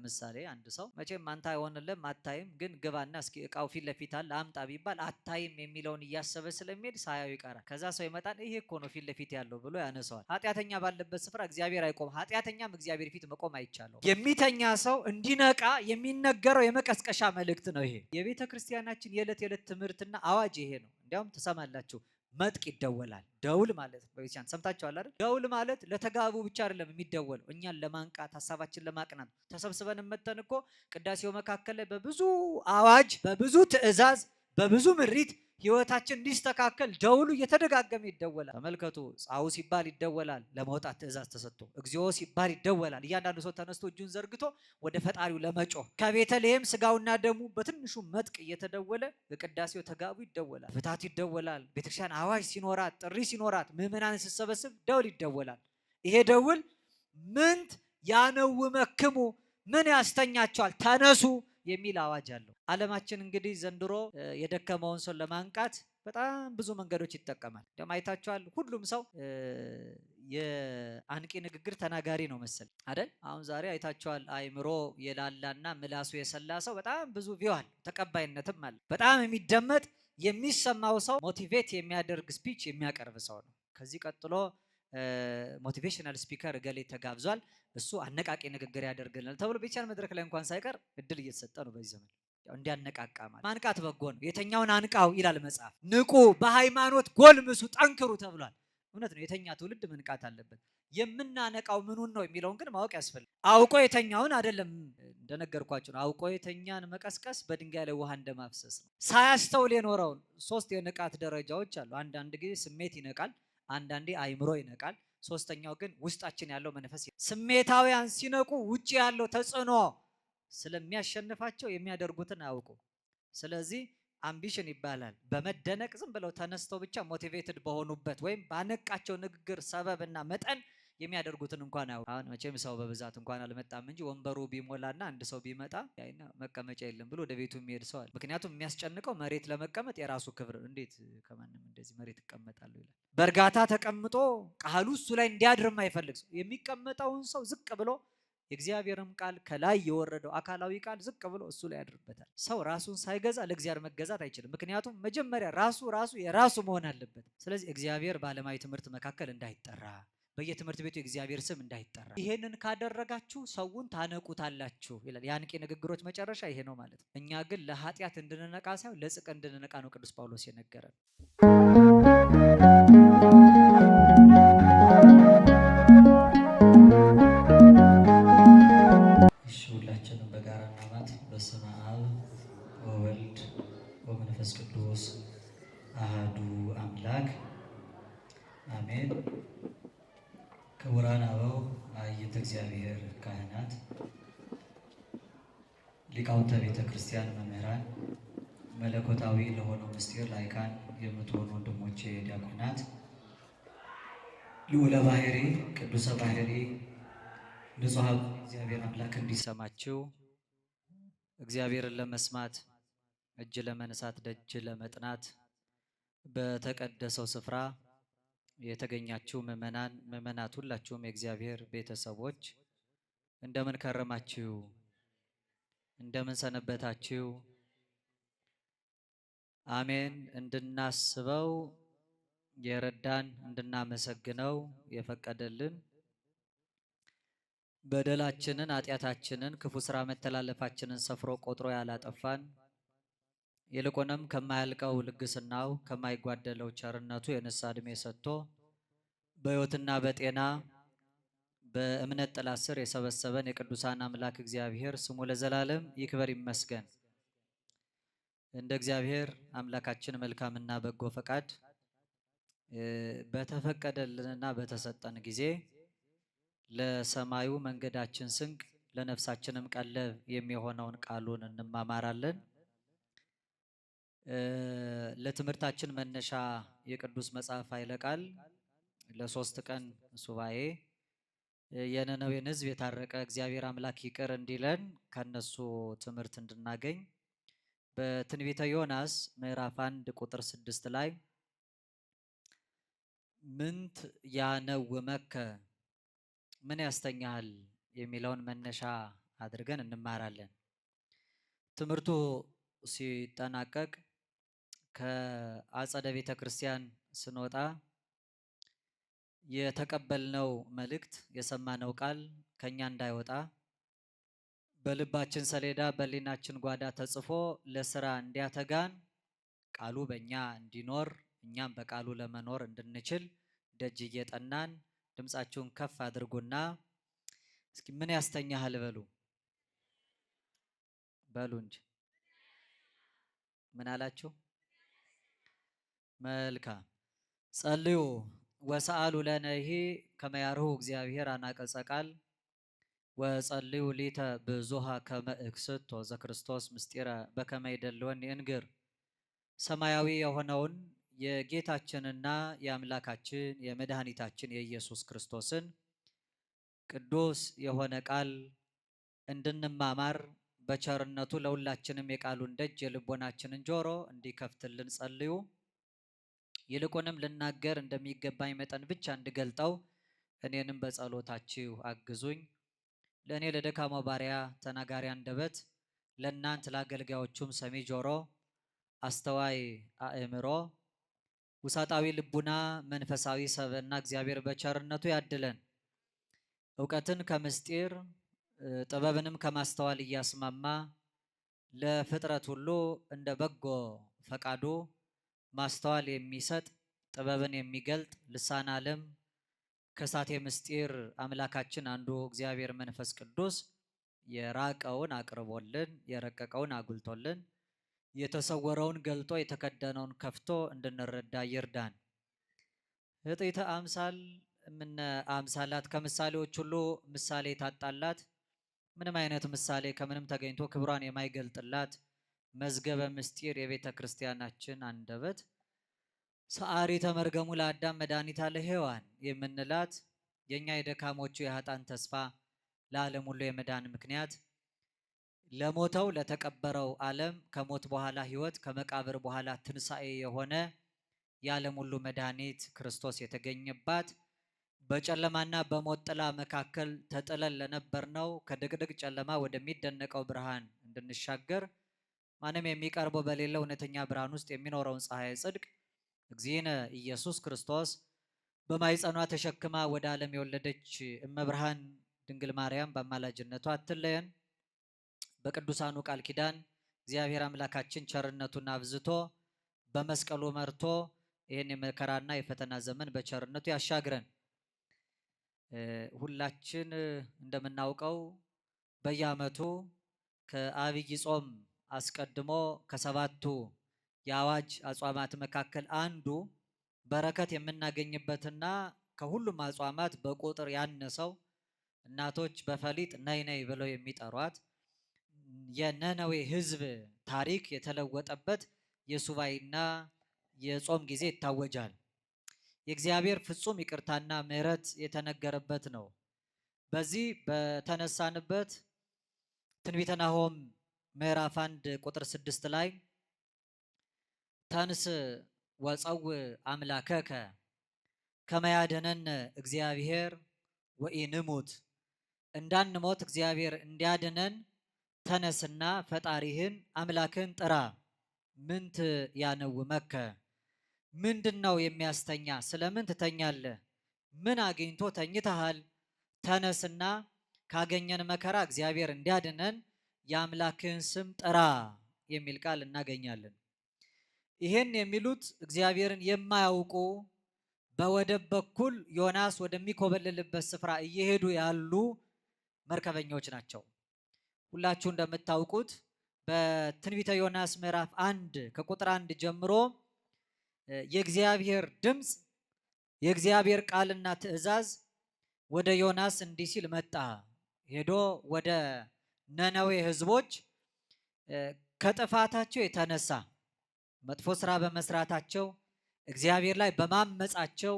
ለምሳሌ አንድ ሰው መቼም አንተ አይሆንልም አታይም፣ ግን ግባና እስኪ እቃው ፊት ለፊት አለ አምጣ ቢባል አታይም የሚለውን እያሰበ ስለሚሄድ ሳያው ይቀራል። ከዛ ሰው ይመጣል ይሄ እኮ ነው ፊት ለፊት ያለው ብሎ ያነሳዋል። ኃጢአተኛ ባለበት ስፍራ እግዚአብሔር አይቆም፣ ኃጢአተኛም እግዚአብሔር ፊት መቆም አይቻለው። የሚተኛ ሰው እንዲነቃ የሚነገረው የመቀስቀሻ መልእክት ነው ይሄ። የቤተ ክርስቲያናችን የዕለት የዕለት ትምህርትና አዋጅ ይሄ ነው። እንዲያውም ትሰማላችሁ መጥቅ ይደወላል። ደውል ማለት ነው። በቤተክርስቲያን ሰምታችኋል አይደል? ደውል ማለት ለተጋቡ ብቻ አይደለም የሚደወለው፣ እኛን ለማንቃት ሀሳባችን ለማቅናት ተሰብስበን መተን እኮ ቅዳሴው መካከል ላይ በብዙ አዋጅ፣ በብዙ ትእዛዝ፣ በብዙ ምሪት ህይወታችን እንዲስተካከል ደውሉ እየተደጋገመ ይደወላል። ተመልከቱ፣ ጻኡ ሲባል ይደወላል፣ ለመውጣት ትእዛዝ ተሰጥቶ። እግዚኦ ሲባል ይደወላል፣ እያንዳንዱ ሰው ተነስቶ እጁን ዘርግቶ ወደ ፈጣሪው ለመጮህ። ከቤተልሔም ስጋውና ደሙ በትንሹ መጥቅ እየተደወለ በቅዳሴው ተጋቡ ይደወላል፣ ፍታት ይደወላል። ቤተክርስቲያን አዋጅ ሲኖራት፣ ጥሪ ሲኖራት፣ ምዕመናን ስትሰበስብ ደውል ይደወላል። ይሄ ደውል ምንት ያነውመክሙ ምን ያስተኛቸዋል ተነሱ የሚል አዋጅ አለው። ዓለማችን እንግዲህ ዘንድሮ የደከመውን ሰው ለማንቃት በጣም ብዙ መንገዶች ይጠቀማል። ደግሞ አይታችኋል። ሁሉም ሰው የአንቂ ንግግር ተናጋሪ ነው መሰል አይደል? አሁን ዛሬ አይታችኋል። አይምሮ የላላና ምላሱ የሰላ ሰው በጣም ብዙ ቪዋል ተቀባይነትም አለ። በጣም የሚደመጥ የሚሰማው ሰው ሞቲቬት የሚያደርግ ስፒች የሚያቀርብ ሰው ነው። ከዚህ ቀጥሎ ሞቲቬሽናል ስፒከር እገሌ ተጋብዟል፣ እሱ አነቃቂ ንግግር ያደርግልናል ተብሎ ቤተክርስቲያን መድረክ ላይ እንኳን ሳይቀር እድል እየተሰጠ ነው በዚህ ዘመን። እንዲያነቃቃ ማለት ማንቃት በጎ ነው። የተኛውን አንቃው ይላል መጽሐፍ። ንቁ፣ በሃይማኖት ጎልምሱ፣ ጠንክሩ ተብሏል። እውነት ነው። የተኛ ትውልድ መንቃት አለበት። የምናነቃው ምኑን ነው የሚለውን ግን ማወቅ ያስፈልጋል። አውቆ የተኛውን አይደለም፣ እንደነገርኳቸው ነው። አውቆ የተኛን መቀስቀስ በድንጋይ ላይ ውሃ እንደማፍሰስ ነው። ሳያስተውል የኖረውን ሶስት የንቃት ደረጃዎች አሉ። አንዳንድ ጊዜ ስሜት ይነቃል፣ አንዳንዴ አይምሮ ይነቃል፣ ሶስተኛው ግን ውስጣችን ያለው መንፈስ። ስሜታውያን ሲነቁ ውጪ ያለው ተጽዕኖ ስለሚያሸንፋቸው የሚያደርጉትን አያውቁ። ስለዚህ አምቢሽን ይባላል። በመደነቅ ዝም ብለው ተነስተው ብቻ ሞቲቬትድ በሆኑበት ወይም ባነቃቸው ንግግር ሰበብና መጠን የሚያደርጉትን እንኳን አያውቁ። አሁን መቼም ሰው በብዛት እንኳን አልመጣም እንጂ ወንበሩ ቢሞላና አንድ ሰው ቢመጣ ያይና መቀመጫ የለም ብሎ ወደ ቤቱ የሚሄድ ሰው አለ። ምክንያቱም የሚያስጨንቀው መሬት ለመቀመጥ የራሱ ክብር፣ እንዴት ከማንም እንደዚህ መሬት እቀመጣለሁ ይላል። በእርጋታ ተቀምጦ ቃሉ እሱ ላይ እንዲያድር የማይፈልግ ሰው የሚቀመጠውን ሰው ዝቅ ብሎ የእግዚአብሔርም ቃል ከላይ የወረደው አካላዊ ቃል ዝቅ ብሎ እሱ ላይ ያድርበታል። ሰው ራሱን ሳይገዛ ለእግዚአብሔር መገዛት አይችልም። ምክንያቱም መጀመሪያ ራሱ የራሱ መሆን አለበት። ስለዚህ እግዚአብሔር በዓለማዊ ትምህርት መካከል እንዳይጠራ፣ በየትምህርት ቤቱ የእግዚአብሔር ስም እንዳይጠራ፣ ይሄንን ካደረጋችሁ ሰውን ታነቁታላችሁ ይላል። የአንቂ ንግግሮች መጨረሻ ይሄ ነው ማለት ነው። እኛ ግን ለኃጢአት እንድንነቃ ሳይሆን ለጽድቅ እንድንነቃ ነው ቅዱስ ጳውሎስ የነገረን። ሁላችንም በጋራ እናማት። በስመ አብ ወወልድ ወመንፈስ ቅዱስ አሐዱ አምላክ አሜን። ክቡራን አበው አይንተ እግዚአብሔር ካህናት፣ ሊቃውንተ ቤተ ክርስቲያን፣ መምህራን፣ መለኮታዊ ለሆነው ምስጢር ላይካን የምትሆኑ ወንድሞቼ ዲያቆናት፣ ልዑለ ባሕሪ ቅዱሰ ባሕሪ ንጹሐ እግዚአብሔር አምላክ እንዲሰማችሁ እግዚአብሔርን ለመስማት እጅ ለመንሳት ደጅ ለመጥናት በተቀደሰው ስፍራ የተገኛችሁ ምእመናን፣ ምእመናት ሁላችሁም የእግዚአብሔር ቤተሰቦች እንደምን ከረማችሁ? እንደምን ሰነበታችሁ? አሜን። እንድናስበው የረዳን እንድናመሰግነው የፈቀደልን በደላችንን፣ ኃጢአታችንን፣ ክፉ ስራ መተላለፋችንን ሰፍሮ ቆጥሮ ያላጠፋን ይልቁንም ከማያልቀው ልግስናው ከማይጓደለው ቸርነቱ የንስሐ ዕድሜ ሰጥቶ በሕይወትና በጤና በእምነት ጥላ ስር የሰበሰበን የቅዱሳን አምላክ እግዚአብሔር ስሙ ለዘላለም ይክበር ይመስገን። እንደ እግዚአብሔር አምላካችን መልካምና በጎ ፈቃድ በተፈቀደልንና በተሰጠን ጊዜ ለሰማዩ መንገዳችን ስንቅ ለነፍሳችንም ቀለብ የሚሆነውን ቃሉን እንማማራለን። ለትምህርታችን መነሻ የቅዱስ መጽሐፍ ኃይለ ቃል ለ3 ቀን ሱባኤ የነነዌን ሕዝብ የታረቀ እግዚአብሔር አምላክ ይቅር እንዲለን ከነሱ ትምህርት እንድናገኝ በትንቢተ ዮናስ ምዕራፍ 1 ቁጥር 6 ላይ ምንት ያነውመከ ምን ያስተኛል የሚለውን መነሻ አድርገን እንማራለን። ትምህርቱ ሲጠናቀቅ ከአጸደ ቤተ ክርስቲያን ስንወጣ የተቀበልነው መልእክት የሰማነው ቃል ከኛ እንዳይወጣ በልባችን ሰሌዳ በሊናችን ጓዳ ተጽፎ ለስራ እንዲያተጋን ቃሉ በእኛ እንዲኖር እኛም በቃሉ ለመኖር እንድንችል ደጅ እየጠናን ድምፃችሁን ከፍ አድርጉና እስኪ ምን ያስተኛሃል በሉ በሉ እንጂ ምን አላችሁ? መልካም ጸልዩ ወሰአሉ ለነሂ ከመያርሁ እግዚአብሔር አናቀጸ ቃል ወጸልዩ ሊተ ብዙሃ ከመ እክስቶ ዘክርስቶስ ምስጢረ በከመ ይደልወኒ እንግር። ሰማያዊ የሆነውን የጌታችንና የአምላካችን የመድኃኒታችን የኢየሱስ ክርስቶስን ቅዱስ የሆነ ቃል እንድንማማር በቸርነቱ ለሁላችንም የቃሉን ደጅ የልቦናችንን ጆሮ እንዲከፍትልን ጸልዩ። ይልቁንም ልናገር እንደሚገባኝ መጠን ብቻ እንድገልጠው እኔንም በጸሎታችሁ አግዙኝ። ለእኔ ለደካማው ባሪያ ተናጋሪ አንደበት፣ ለእናንት ለአገልጋዮቹም ሰሚ ጆሮ፣ አስተዋይ አእምሮ፣ ውሳጣዊ ልቡና፣ መንፈሳዊ ሰብዕና እግዚአብሔር በቸርነቱ ያድለን። እውቀትን ከምስጢር ጥበብንም ከማስተዋል እያስማማ ለፍጥረት ሁሉ እንደ በጎ ፈቃዱ ማስተዋል የሚሰጥ ጥበብን የሚገልጥ ልሳነ ዓለም ከሳቴ ምስጢር አምላካችን አንዱ እግዚአብሔር መንፈስ ቅዱስ የራቀውን አቅርቦልን የረቀቀውን አጉልቶልን የተሰወረውን ገልጦ የተከደነውን ከፍቶ እንድንረዳ ይርዳን። ህጢተ አምሳል እምነ አምሳላት ከምሳሌዎች ሁሉ ምሳሌ ታጣላት። ምንም አይነት ምሳሌ ከምንም ተገኝቶ ክብሯን የማይገልጥላት መዝገበ ምስጢር የቤተ ክርስቲያናችን አንደበት ሰአሪ ተመርገሙ ለአዳም መድኃኒታ ለሔዋን የምንላት የኛ የደካሞቹ የኃጥአን ተስፋ ለዓለም ሁሉ የመዳን ምክንያት ለሞተው ለተቀበረው ዓለም ከሞት በኋላ ሕይወት ከመቃብር በኋላ ትንሣኤ የሆነ የዓለም ሁሉ መድኃኒት ክርስቶስ የተገኘባት በጨለማና በሞት ጥላ መካከል ተጥለን ለነበርነው ከድቅድቅ ጨለማ ወደሚደነቀው ብርሃን እንድንሻገር ማንም የሚቀርበው በሌለው እውነተኛ ብርሃን ውስጥ የሚኖረውን ፀሐይ ጽድቅ እግዚእነ ኢየሱስ ክርስቶስ በማይጸኗ ተሸክማ ወደ ዓለም የወለደች እመብርሃን ድንግል ማርያም በአማላጅነቷ አትለየን። በቅዱሳኑ ቃል ኪዳን እግዚአብሔር አምላካችን ቸርነቱን አብዝቶ በመስቀሉ መርቶ ይህን የመከራና የፈተና ዘመን በቸርነቱ ያሻግረን። ሁላችን እንደምናውቀው በየዓመቱ ከአብይ ጾም አስቀድሞ ከሰባቱ የአዋጅ አጽዋማት መካከል አንዱ በረከት የምናገኝበትና ከሁሉም አጽዋማት በቁጥር ያነሰው እናቶች በፈሊጥ ነይ ነይ ብለው የሚጠሯት የነነዌ ሕዝብ ታሪክ የተለወጠበት የሱባኤና የጾም ጊዜ ይታወጃል። የእግዚአብሔር ፍጹም ይቅርታና ምሕረት የተነገረበት ነው። በዚህ በተነሳንበት ትንቢተ ናሆም ምዕራፍ 1 ቁጥር 6 ላይ ተንስ ወፀው አምላከከ ከመ ያድኅነነ እግዚአብሔር ወኢንሙት፣ እንዳንሞት እግዚአብሔር እንዲያድነን ተነስና ፈጣሪህን አምላክን ጥራ። ምንት ያነውመከ፣ ምንድን ነው የሚያስተኛ? ስለምን ትተኛለህ? ምን አግኝቶ ተኝተሃል? ተነስና ካገኘን መከራ እግዚአብሔር እንዲያድነን የአምላክህን ስም ጥራ የሚል ቃል እናገኛለን። ይህን የሚሉት እግዚአብሔርን የማያውቁ በወደብ በኩል ዮናስ ወደሚኮበልልበት ስፍራ እየሄዱ ያሉ መርከበኞች ናቸው። ሁላችሁ እንደምታውቁት በትንቢተ ዮናስ ምዕራፍ 1 ከቁጥር 1 ጀምሮ የእግዚአብሔር ድምፅ የእግዚአብሔር ቃልና ትእዛዝ ወደ ዮናስ እንዲህ ሲል መጣ። ሄዶ ወደ ነነዌ ሕዝቦች ከጥፋታቸው የተነሳ መጥፎ ስራ በመስራታቸው እግዚአብሔር ላይ በማመጻቸው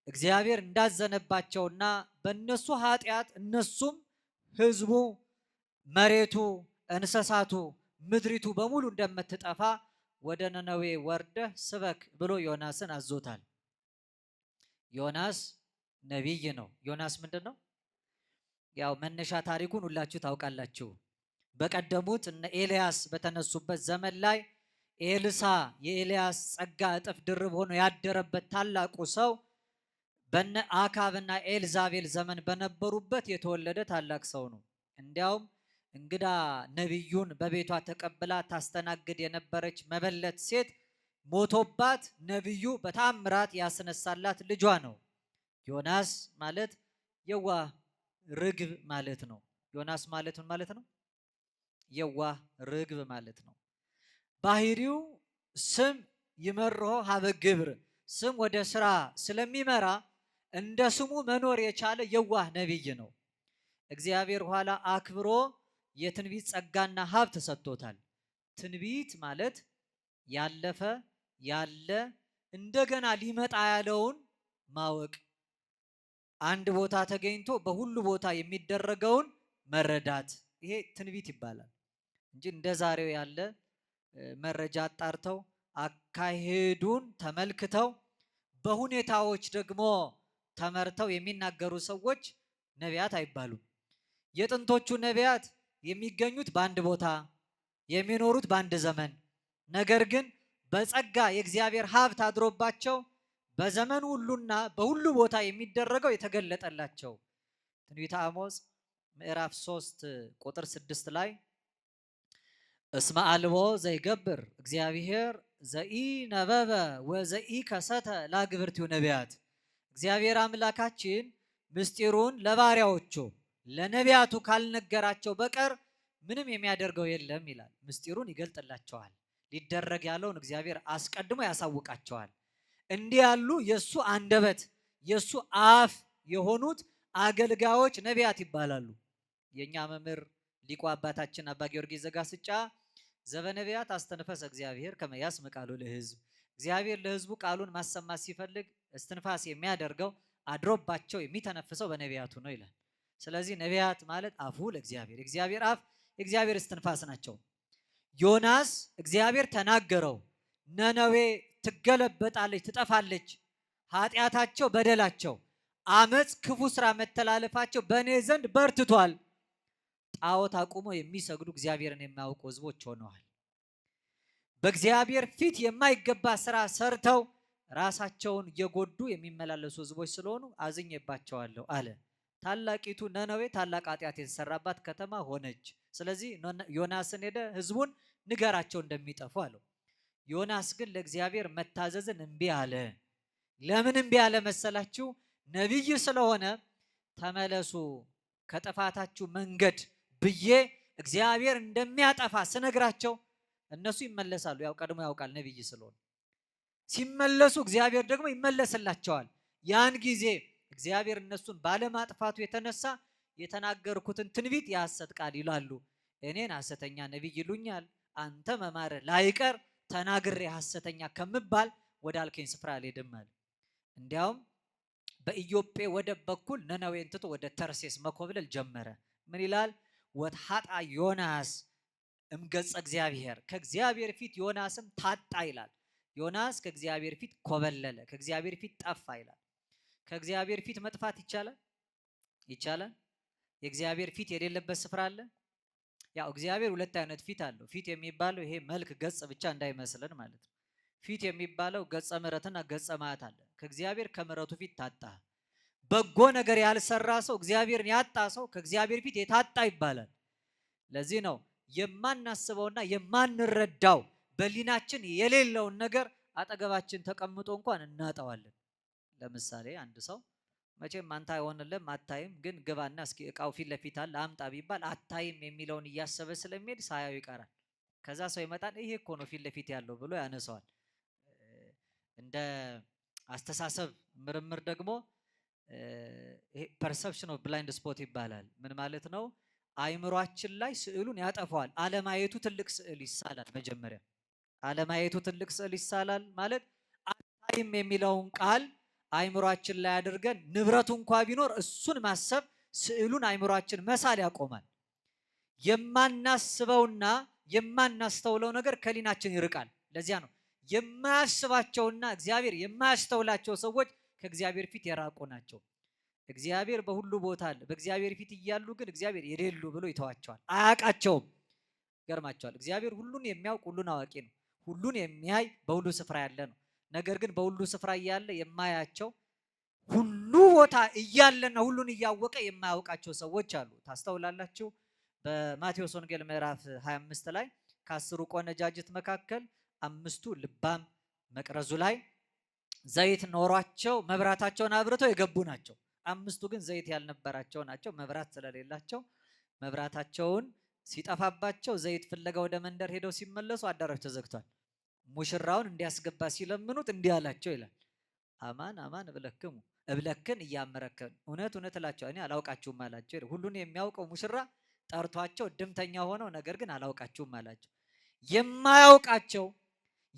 እግዚአብሔር እንዳዘነባቸውና በእነሱ ኃጢአት እነሱም ሕዝቡ፣ መሬቱ፣ እንስሳቱ፣ ምድሪቱ በሙሉ እንደምትጠፋ ወደ ነነዌ ወርደህ ስበክ ብሎ ዮናስን አዞታል። ዮናስ ነቢይ ነው። ዮናስ ምንድን ነው? ያው መነሻ ታሪኩን ሁላችሁ ታውቃላችሁ። በቀደሙት እነ ኤልያስ በተነሱበት ዘመን ላይ ኤልሳ የኤልያስ ጸጋ እጥፍ ድርብ ሆኖ ያደረበት ታላቁ ሰው በነ አካብና ኤልዛቤል ዘመን በነበሩበት የተወለደ ታላቅ ሰው ነው። እንዲያውም እንግዳ ነቢዩን በቤቷ ተቀብላ ታስተናግድ የነበረች መበለት ሴት ሞቶባት ነቢዩ በታምራት ያስነሳላት ልጇ ነው። ዮናስ ማለት የዋህ ርግብ ማለት ነው። ዮናስ ማለት ምን ማለት ነው? የዋህ ርግብ ማለት ነው። ባህሪው ስም ይመርሖ ሀበ ግብር፣ ስም ወደ ስራ ስለሚመራ እንደ ስሙ መኖር የቻለ የዋህ ነቢይ ነው። እግዚአብሔር ኋላ አክብሮ የትንቢት ጸጋና ሀብት ሰጥቶታል። ትንቢት ማለት ያለፈ ያለ እንደገና ሊመጣ ያለውን ማወቅ፣ አንድ ቦታ ተገኝቶ በሁሉ ቦታ የሚደረገውን መረዳት፣ ይሄ ትንቢት ይባላል እንጂ እንደ ዛሬው ያለ መረጃ አጣርተው አካሄዱን ተመልክተው በሁኔታዎች ደግሞ ተመርተው የሚናገሩ ሰዎች ነቢያት አይባሉም። የጥንቶቹ ነቢያት የሚገኙት በአንድ ቦታ የሚኖሩት በአንድ ዘመን፣ ነገር ግን በጸጋ የእግዚአብሔር ሀብት አድሮባቸው በዘመን ሁሉና በሁሉ ቦታ የሚደረገው የተገለጠላቸው። ትንቢተ አሞጽ ምዕራፍ 3 ቁጥር 6 ላይ እስመ አልቦ ዘይገብር እግዚአብሔር ዘኢ ነበበ ወዘኢ ከሰተ ላግብርቲው ነቢያት፣ እግዚአብሔር አምላካችን ምስጢሩን ለባሪያዎቹ ለነቢያቱ ካልነገራቸው በቀር ምንም የሚያደርገው የለም ይላል። ምስጢሩን ይገልጥላቸዋል። ሊደረግ ያለውን እግዚአብሔር አስቀድሞ ያሳውቃቸዋል። እንዲህ ያሉ የሱ አንደበት የሱ አፍ የሆኑት አገልጋዮች ነቢያት ይባላሉ። የኛ መምህር ሊቁ አባታችን አባ ጊዮርጊስ ዘጋስጫ ዘበነቢያት አስተንፈሰ እግዚአብሔር ከመ ያስምዕ ቃሉ ለሕዝብ፣ እግዚአብሔር ለሕዝቡ ቃሉን ማሰማት ሲፈልግ እስትንፋስ የሚያደርገው አድሮባቸው የሚተነፍሰው በነቢያቱ ነው ይላል። ስለዚህ ነቢያት ማለት አፉ ለእግዚአብሔር፣ የእግዚአብሔር አፍ የእግዚአብሔር እስትንፋስ ናቸው። ዮናስ እግዚአብሔር ተናገረው፣ ነነዌ ትገለበጣለች፣ ትጠፋለች፣ ኃጢአታቸው፣ በደላቸው፣ አመፅ፣ ክፉ ስራ፣ መተላለፋቸው በእኔ ዘንድ በርትቷል፣ ጣዖት አቁመው የሚሰግዱ እግዚአብሔርን የማያውቁ ህዝቦች ሆነዋል። በእግዚአብሔር ፊት የማይገባ ስራ ሰርተው ራሳቸውን እየጎዱ የሚመላለሱ ህዝቦች ስለሆኑ አዝኜባቸዋለሁ አለ። ታላቂቱ ነነዌ ታላቅ ኃጢአት የተሰራባት ከተማ ሆነች። ስለዚህ ዮናስን ሄደ ህዝቡን ንገራቸው እንደሚጠፉ አለው። ዮናስ ግን ለእግዚአብሔር መታዘዝን እምቢ አለ። ለምን እምቢ አለ መሰላችሁ? ነቢይ ስለሆነ ተመለሱ ከጥፋታችሁ መንገድ ብዬ እግዚአብሔር እንደሚያጠፋ ስነግራቸው እነሱ ይመለሳሉ። ያው ቀድሞ ያውቃል ነቢይ ስለሆነ። ሲመለሱ እግዚአብሔር ደግሞ ይመለስላቸዋል። ያን ጊዜ እግዚአብሔር እነሱን ባለማጥፋቱ የተነሳ የተናገርኩትን ትንቢት የሐሰት ቃል ይላሉ። እኔን ሐሰተኛ ነቢይ ይሉኛል። አንተ መማር ላይቀር ተናግሬ ሐሰተኛ ከምባል ወደ አልከኝ ስፍራ አልሄድም አለ። እንዲያውም በኢዮጴ ወደብ በኩል ነነዌን ትቶ ወደ ተርሴስ መኮብለል ጀመረ። ምን ይላል? ወትሐጣ ዮናስ እምገጸ እግዚአብሔር፣ ከእግዚአብሔር ፊት ዮናስም ታጣ ይላል። ዮናስ ከእግዚአብሔር ፊት ኮበለለ፣ ከእግዚአብሔር ፊት ጠፋ ይላል። ከእግዚአብሔር ፊት መጥፋት ይቻላል? ይቻላል? የእግዚአብሔር ፊት የሌለበት ስፍራ አለ? ያው እግዚአብሔር ሁለት አይነት ፊት አለው። ፊት የሚባለው ይሄ መልክ ገጽ ብቻ እንዳይመስለን ማለት ነው። ፊት የሚባለው ገጸ ምሕረትና ገጸ መዓት አለ። ከእግዚአብሔር ከምሕረቱ ፊት ታጣ። በጎ ነገር ያልሰራ ሰው እግዚአብሔርን ያጣ ሰው ከእግዚአብሔር ፊት የታጣ ይባላል። ለዚህ ነው የማናስበውና የማንረዳው በሊናችን የሌለውን ነገር አጠገባችን ተቀምጦ እንኳን እናጠዋለን። ለምሳሌ አንድ ሰው መቼም አንተ አይሆንልህም አታይም፣ ግን ግባና እስኪ እቃው ፊት ለፊት አለ አምጣ ቢባል አታይም የሚለውን እያሰበ ስለሚሄድ ሳያው ይቀራል። ከዛ ሰው ይመጣል፣ ይሄ እኮ ነው ፊት ለፊት ያለው ብሎ ያነሳዋል። እንደ አስተሳሰብ ምርምር ደግሞ ፐርሰፕሽን ኦፍ ብላይንድ ስፖት ይባላል። ምን ማለት ነው? አይምሯችን ላይ ስዕሉን ያጠፋዋል። አለማየቱ ትልቅ ስዕል ይሳላል። መጀመሪያ አለማየቱ ትልቅ ስዕል ይሳላል ማለት አታይም የሚለውን ቃል አይምሯችን ላይ አድርገን ንብረቱ እንኳ ቢኖር እሱን ማሰብ ስዕሉን አይምሯችን መሳል ያቆማል። የማናስበውና የማናስተውለው ነገር ከሊናችን ይርቃል። ለዚያ ነው የማያስባቸውና እግዚአብሔር የማያስተውላቸው ሰዎች ከእግዚአብሔር ፊት የራቁ ናቸው። እግዚአብሔር በሁሉ ቦታ አለ። በእግዚአብሔር ፊት እያሉ ግን እግዚአብሔር የሌሉ ብሎ ይተዋቸዋል። አያውቃቸውም። ገርማቸዋል። እግዚአብሔር ሁሉን የሚያውቅ ሁሉን አዋቂ ነው። ሁሉን የሚያይ በሁሉ ስፍራ ያለ ነው። ነገር ግን በሁሉ ስፍራ እያለ የማያቸው ሁሉ ቦታ እያለና ሁሉን እያወቀ የማያውቃቸው ሰዎች አሉ። ታስተውላላችሁ። በማቴዎስ ወንጌል ምዕራፍ 25 ላይ ከ10ሩ ቆነጃጅት መካከል 5ቱ ልባም መቅረዙ ላይ ዘይት ኖሯቸው መብራታቸውን አብርተው የገቡ ናቸው። 5ቱ ግን ዘይት ያልነበራቸው ናቸው። መብራት ስለሌላቸው መብራታቸውን ሲጠፋባቸው ዘይት ፍለጋ ወደ መንደር ሄደው ሲመለሱ አዳራሽ ተዘግቷል። ሙሽራውን እንዲያስገባ ሲለምኑት እንዲህ አላቸው ይላል፣ አማን አማን እብለክን እያመረከን እውነት እውነት እላቸው እኔ አላውቃችሁም አላቸው። ሁሉን የሚያውቀው ሙሽራ ጠርቷቸው ድምተኛ ሆነው ነገር ግን አላውቃችሁም አላቸው። የማያውቃቸው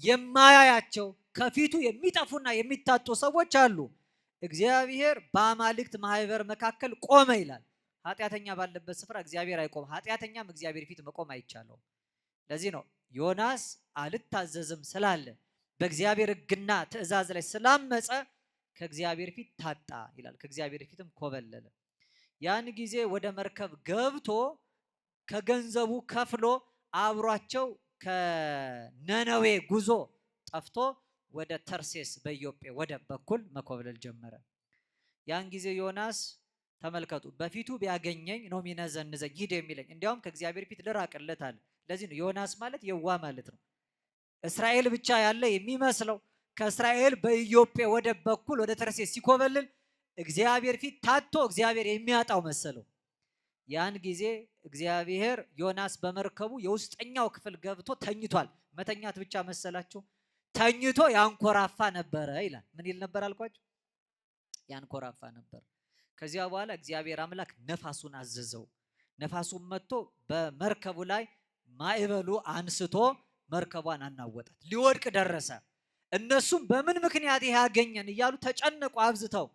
የማያያቸው ከፊቱ የሚጠፉና የሚታጡ ሰዎች አሉ። እግዚአብሔር በአማልክት ማህበር መካከል ቆመ ይላል። ኃጢአተኛ ባለበት ስፍራ እግዚአብሔር አይቆም። ኃጢአተኛም እግዚአብሔር ፊት መቆም አይቻለውም። ለዚህ ነው ዮናስ አልታዘዝም ስላለ በእግዚአብሔር ሕግና ትእዛዝ ላይ ስላመፀ ከእግዚአብሔር ፊት ታጣ ይላል። ከእግዚአብሔር ፊትም ኮበለለ። ያን ጊዜ ወደ መርከብ ገብቶ ከገንዘቡ ከፍሎ አብሯቸው ከነነዌ ጉዞ ጠፍቶ ወደ ተርሴስ በኢዮጴ ወደብ በኩል መኮብለል ጀመረ። ያን ጊዜ ዮናስ ተመልከቱ፣ በፊቱ ቢያገኘኝ ነው የሚነዘንዘኝ ሂድ የሚለኝ፣ እንዲያውም ከእግዚአብሔር ፊት ልራቅለት አለ። ለዚህ ነው ዮናስ ማለት የዋ ማለት ነው። እስራኤል ብቻ ያለ የሚመስለው ከእስራኤል በኢዮጴ ወደብ በኩል ወደ ተርሴስ ሲኮበልል እግዚአብሔር ፊት ታቶ እግዚአብሔር የሚያጣው መሰለው። ያን ጊዜ እግዚአብሔር ዮናስ በመርከቡ የውስጠኛው ክፍል ገብቶ ተኝቷል። መተኛት ብቻ መሰላችሁ? ተኝቶ ያንኮራፋ ነበረ ይላል። ምን ይል ነበር አልኳችሁ? ያንኮራፋ ነበር። ከዚያ በኋላ እግዚአብሔር አምላክ ነፋሱን አዘዘው። ነፋሱን መጥቶ በመርከቡ ላይ ማዕበሉ አንስቶ መርከቧን አናወጣት፣ ሊወድቅ ደረሰ። እነሱም በምን ምክንያት ይሄ ያገኘን እያሉ ተጨነቁ አብዝተው።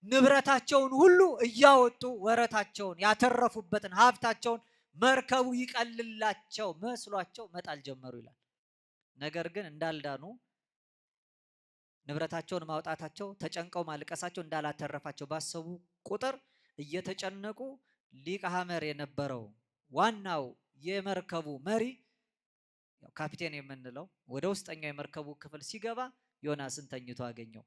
ንብረታቸውን ሁሉ እያወጡ ወረታቸውን ያተረፉበትን ሀብታቸውን መርከቡ ይቀልላቸው መስሏቸው መጣል ጀመሩ ይላል። ነገር ግን እንዳልዳኑ ንብረታቸውን ማውጣታቸው ተጨንቀው ማልቀሳቸው እንዳላተረፋቸው ባሰቡ ቁጥር እየተጨነቁ ሊቀ ሐመር የነበረው ዋናው የመርከቡ መሪ ካፒቴን የምንለው ወደ ውስጠኛው የመርከቡ ክፍል ሲገባ ዮናስን ተኝቶ አገኘው።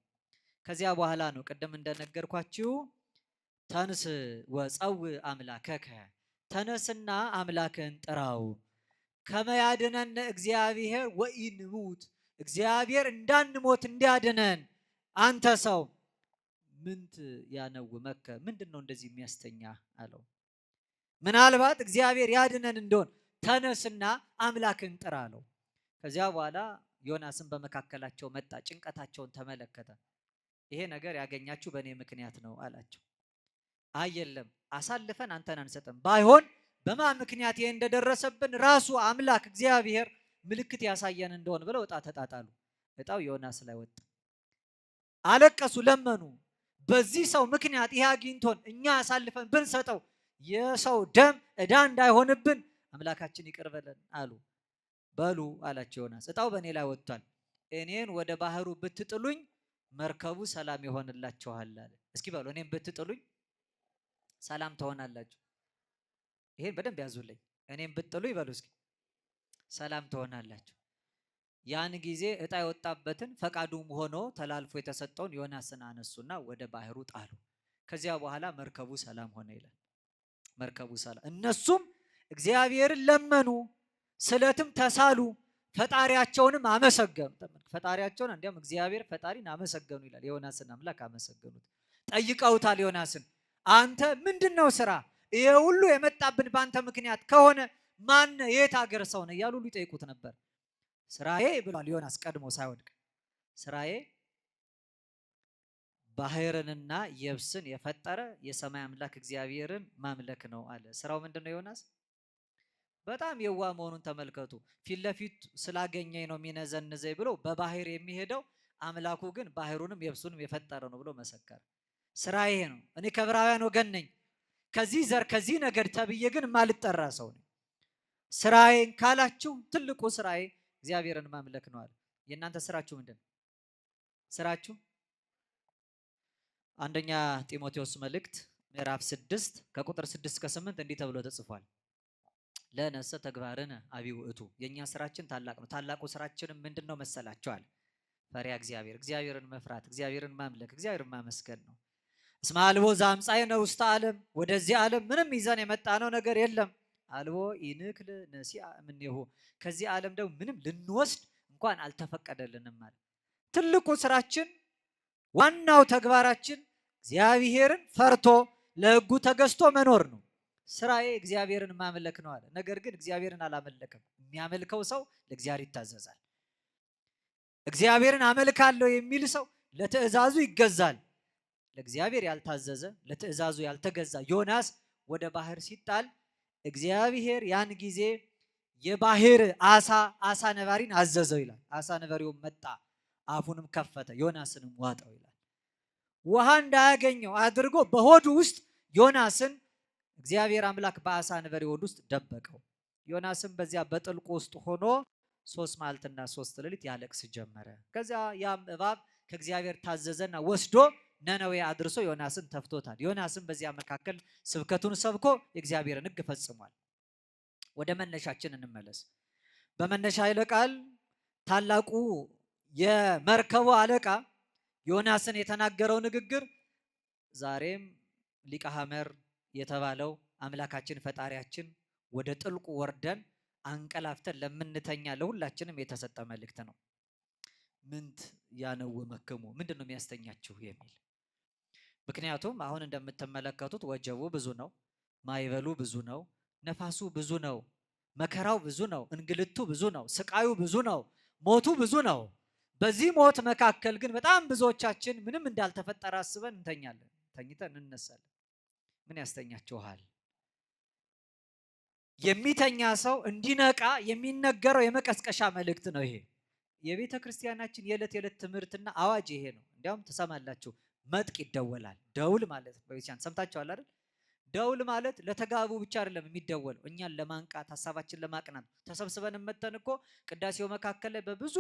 ከዚያ በኋላ ነው ቅድም እንደነገርኳችሁ ተንስ ወፀው አምላከከ ተነስና አምላክን ጥራው ከመያድነን እግዚአብሔር ወኢንሙት እግዚአብሔር እንዳንሞት እንዲያድነን አንተ ሰው ምንት ያነው መከ ምንድነው እንደዚህ የሚያስተኛ አለው። ምናልባት እግዚአብሔር ያድነን እንደሆን ተነስና አምላክን ጥራ አለው። ከዚያ በኋላ ዮናስን በመካከላቸው መጣ፣ ጭንቀታቸውን ተመለከተ። ይሄ ነገር ያገኛችሁ በእኔ ምክንያት ነው አላቸው። አይ የለም አሳልፈን አንተን አንሰጥም፣ ባይሆን በማን ምክንያት ይሄ እንደደረሰብን ራሱ አምላክ እግዚአብሔር ምልክት ያሳየን እንደሆን ብለው እጣ ተጣጣሉ። እጣው ዮናስ ላይ ወጣ። አለቀሱ፣ ለመኑ። በዚህ ሰው ምክንያት ይሄ አግኝቶን እኛ አሳልፈን ብንሰጠው የሰው ደም ዕዳ እንዳይሆንብን አምላካችን ይቅር በለን አሉ። በሉ አላቸው ዮናስ፣ እጣው በእኔ ላይ ወጥቷል። እኔን ወደ ባህሩ ብትጥሉኝ መርከቡ ሰላም ይሆንላችኋል አለ። እስኪ በሉ እኔን ብትጥሉኝ ሰላም ትሆናላችሁ። ይሄን በደንብ ያዙልኝ። እኔን ብትጥሉ ይበሉ እስኪ ሰላም ትሆናላችሁ። ያን ጊዜ እጣ የወጣበትን ፈቃዱም ሆኖ ተላልፎ የተሰጠውን ዮናስን አነሱና ወደ ባህሩ ጣሉ። ከዚያ በኋላ መርከቡ ሰላም ሆነ ይላል። መርከቡ ሰላም። እነሱም እግዚአብሔርን ለመኑ፣ ስለትም ተሳሉ፣ ፈጣሪያቸውንም አመሰገኑ። ፈጣሪያቸውን እንዲያውም እግዚአብሔር ፈጣሪን አመሰገኑ ይላል። የዮናስን አምላክ አመሰገኑት። ጠይቀውታል ዮናስን፣ አንተ ምንድነው ስራ? ይሄ ሁሉ የመጣብን በአንተ ምክንያት ከሆነ ማን የት ሀገር ሰው ነው እያሉ ሊጠይቁት ነበር። ስራዬ ብሏል ዮናስ ቀድሞ ሳይወድቅ፣ ስራዬ ባህርንና የብስን የፈጠረ የሰማይ አምላክ እግዚአብሔርን ማምለክ ነው አለ። ስራው ምንድነው ዮናስ? በጣም የዋ መሆኑን ተመልከቱ። ፊት ለፊት ስላገኘኝ ነው የሚነዘንዘኝ ብሎ በባህር የሚሄደው አምላኩ ግን ባህሩንም የብሱንም የፈጠረ ነው ብሎ መሰከረ። ስራዬ ነው፣ እኔ ከዕብራውያን ወገን ነኝ፣ ከዚህ ዘር ከዚህ ነገድ ተብዬ ግን ማልጠራ ሰው ነኝ። ስራዬን ካላችሁ ትልቁ ስራዬ እግዚአብሔርን ማምለክ ነው አለ። የእናንተ ስራችሁ ምንድን ነው? ስራችሁ አንደኛ ጢሞቴዎስ መልእክት ምዕራፍ 6 ከቁጥር 6 እስከ 8 እንዲህ ተብሎ ተጽፏል። ለነሰ ተግባርን አቢው እቱ የኛ ስራችን ታላቅ ነው። ታላቁ ስራችንም ምንድነው መሰላችኋል? ፈሪያ እግዚአብሔር፣ እግዚአብሔርን መፍራት፣ እግዚአብሔርን ማምለክ፣ እግዚአብሔርን ማመስገን ነው። እስመ አልቦ ዘአምጻእነ ውስተ ዓለም ወደዚህ ዓለም ምንም ይዘን የመጣነው ነገር የለም። አልቦ ኢንክል ነሲአ እምኔሁ ከዚህ ዓለም ደግሞ ምንም ልንወስድ እንኳን አልተፈቀደልንም ማለት። ትልቁ ስራችን ዋናው ተግባራችን እግዚአብሔርን ፈርቶ ለሕጉ ተገዝቶ መኖር ነው። ስራዬ እግዚአብሔርን ማምለክ ነው አለ። ነገር ግን እግዚአብሔርን አላመለከም። የሚያመልከው ሰው ለእግዚአብሔር ይታዘዛል። እግዚአብሔርን አመልካለሁ የሚል ሰው ለትእዛዙ ይገዛል። ለእግዚአብሔር ያልታዘዘ ለትእዛዙ ያልተገዛ ዮናስ ወደ ባህር ሲጣል እግዚአብሔር ያን ጊዜ የባህር አሳ ነባሪን አዘዘው ይላል። አሳ ነባሪው መጣ፣ አፉንም ከፈተ፣ ዮናስንም ዋጠው ይላል። ውሃ እንዳያገኘው አድርጎ በሆዱ ውስጥ ዮናስን እግዚአብሔር አምላክ በአሳ ነባሪ ሆድ ውስጥ ደበቀው። ዮናስም በዚያ በጥልቁ ውስጥ ሆኖ 3 መዓልትና 3 ሌሊት ያለቅስ ጀመረ። ከዚያ ያም እባብ ከእግዚአብሔር ታዘዘና ወስዶ ነነዌ አድርሶ ዮናስን ተፍቶታል። ዮናስም በዚያ መካከል ስብከቱን ሰብኮ የእግዚአብሔርን ሕግ ፈጽሟል። ወደ መነሻችን እንመለስ። በመነሻ ኃይለ ቃል ታላቁ የመርከቡ አለቃ ዮናስን የተናገረው ንግግር ዛሬም ሊቀ ሐመር የተባለው አምላካችን ፈጣሪያችን ወደ ጥልቁ ወርደን አንቀላፍተን ለምንተኛ ለሁላችንም የተሰጠ መልእክት ነው። ምንት ያነውመክሙ ምንድነው የሚያስተኛችሁ የሚል። ምክንያቱም አሁን እንደምትመለከቱት ወጀቡ ብዙ ነው፣ ማይበሉ ብዙ ነው፣ ነፋሱ ብዙ ነው፣ መከራው ብዙ ነው፣ እንግልቱ ብዙ ነው፣ ስቃዩ ብዙ ነው፣ ሞቱ ብዙ ነው። በዚህ ሞት መካከል ግን በጣም ብዙዎቻችን ምንም እንዳልተፈጠረ አስበን እንተኛለን፣ ተኝተን እንነሳለን። ምን ያስተኛችኋል? የሚተኛ ሰው እንዲነቃ የሚነገረው የመቀስቀሻ መልእክት ነው ይሄ። የቤተ ክርስቲያናችን የዕለት የዕለት ትምህርትና አዋጅ ይሄ ነው። እንዲያውም ትሰማላችሁ፣ መጥቅ ይደወላል። ደውል ማለት በቤተክርስቲያን ሰምታችኋል አይደል? ደውል ማለት ለተጋቡ ብቻ አይደለም የሚደወለው፣ እኛን ለማንቃት ሀሳባችን ለማቅናት። ተሰብስበን መተን እኮ ቅዳሴው መካከል ላይ በብዙ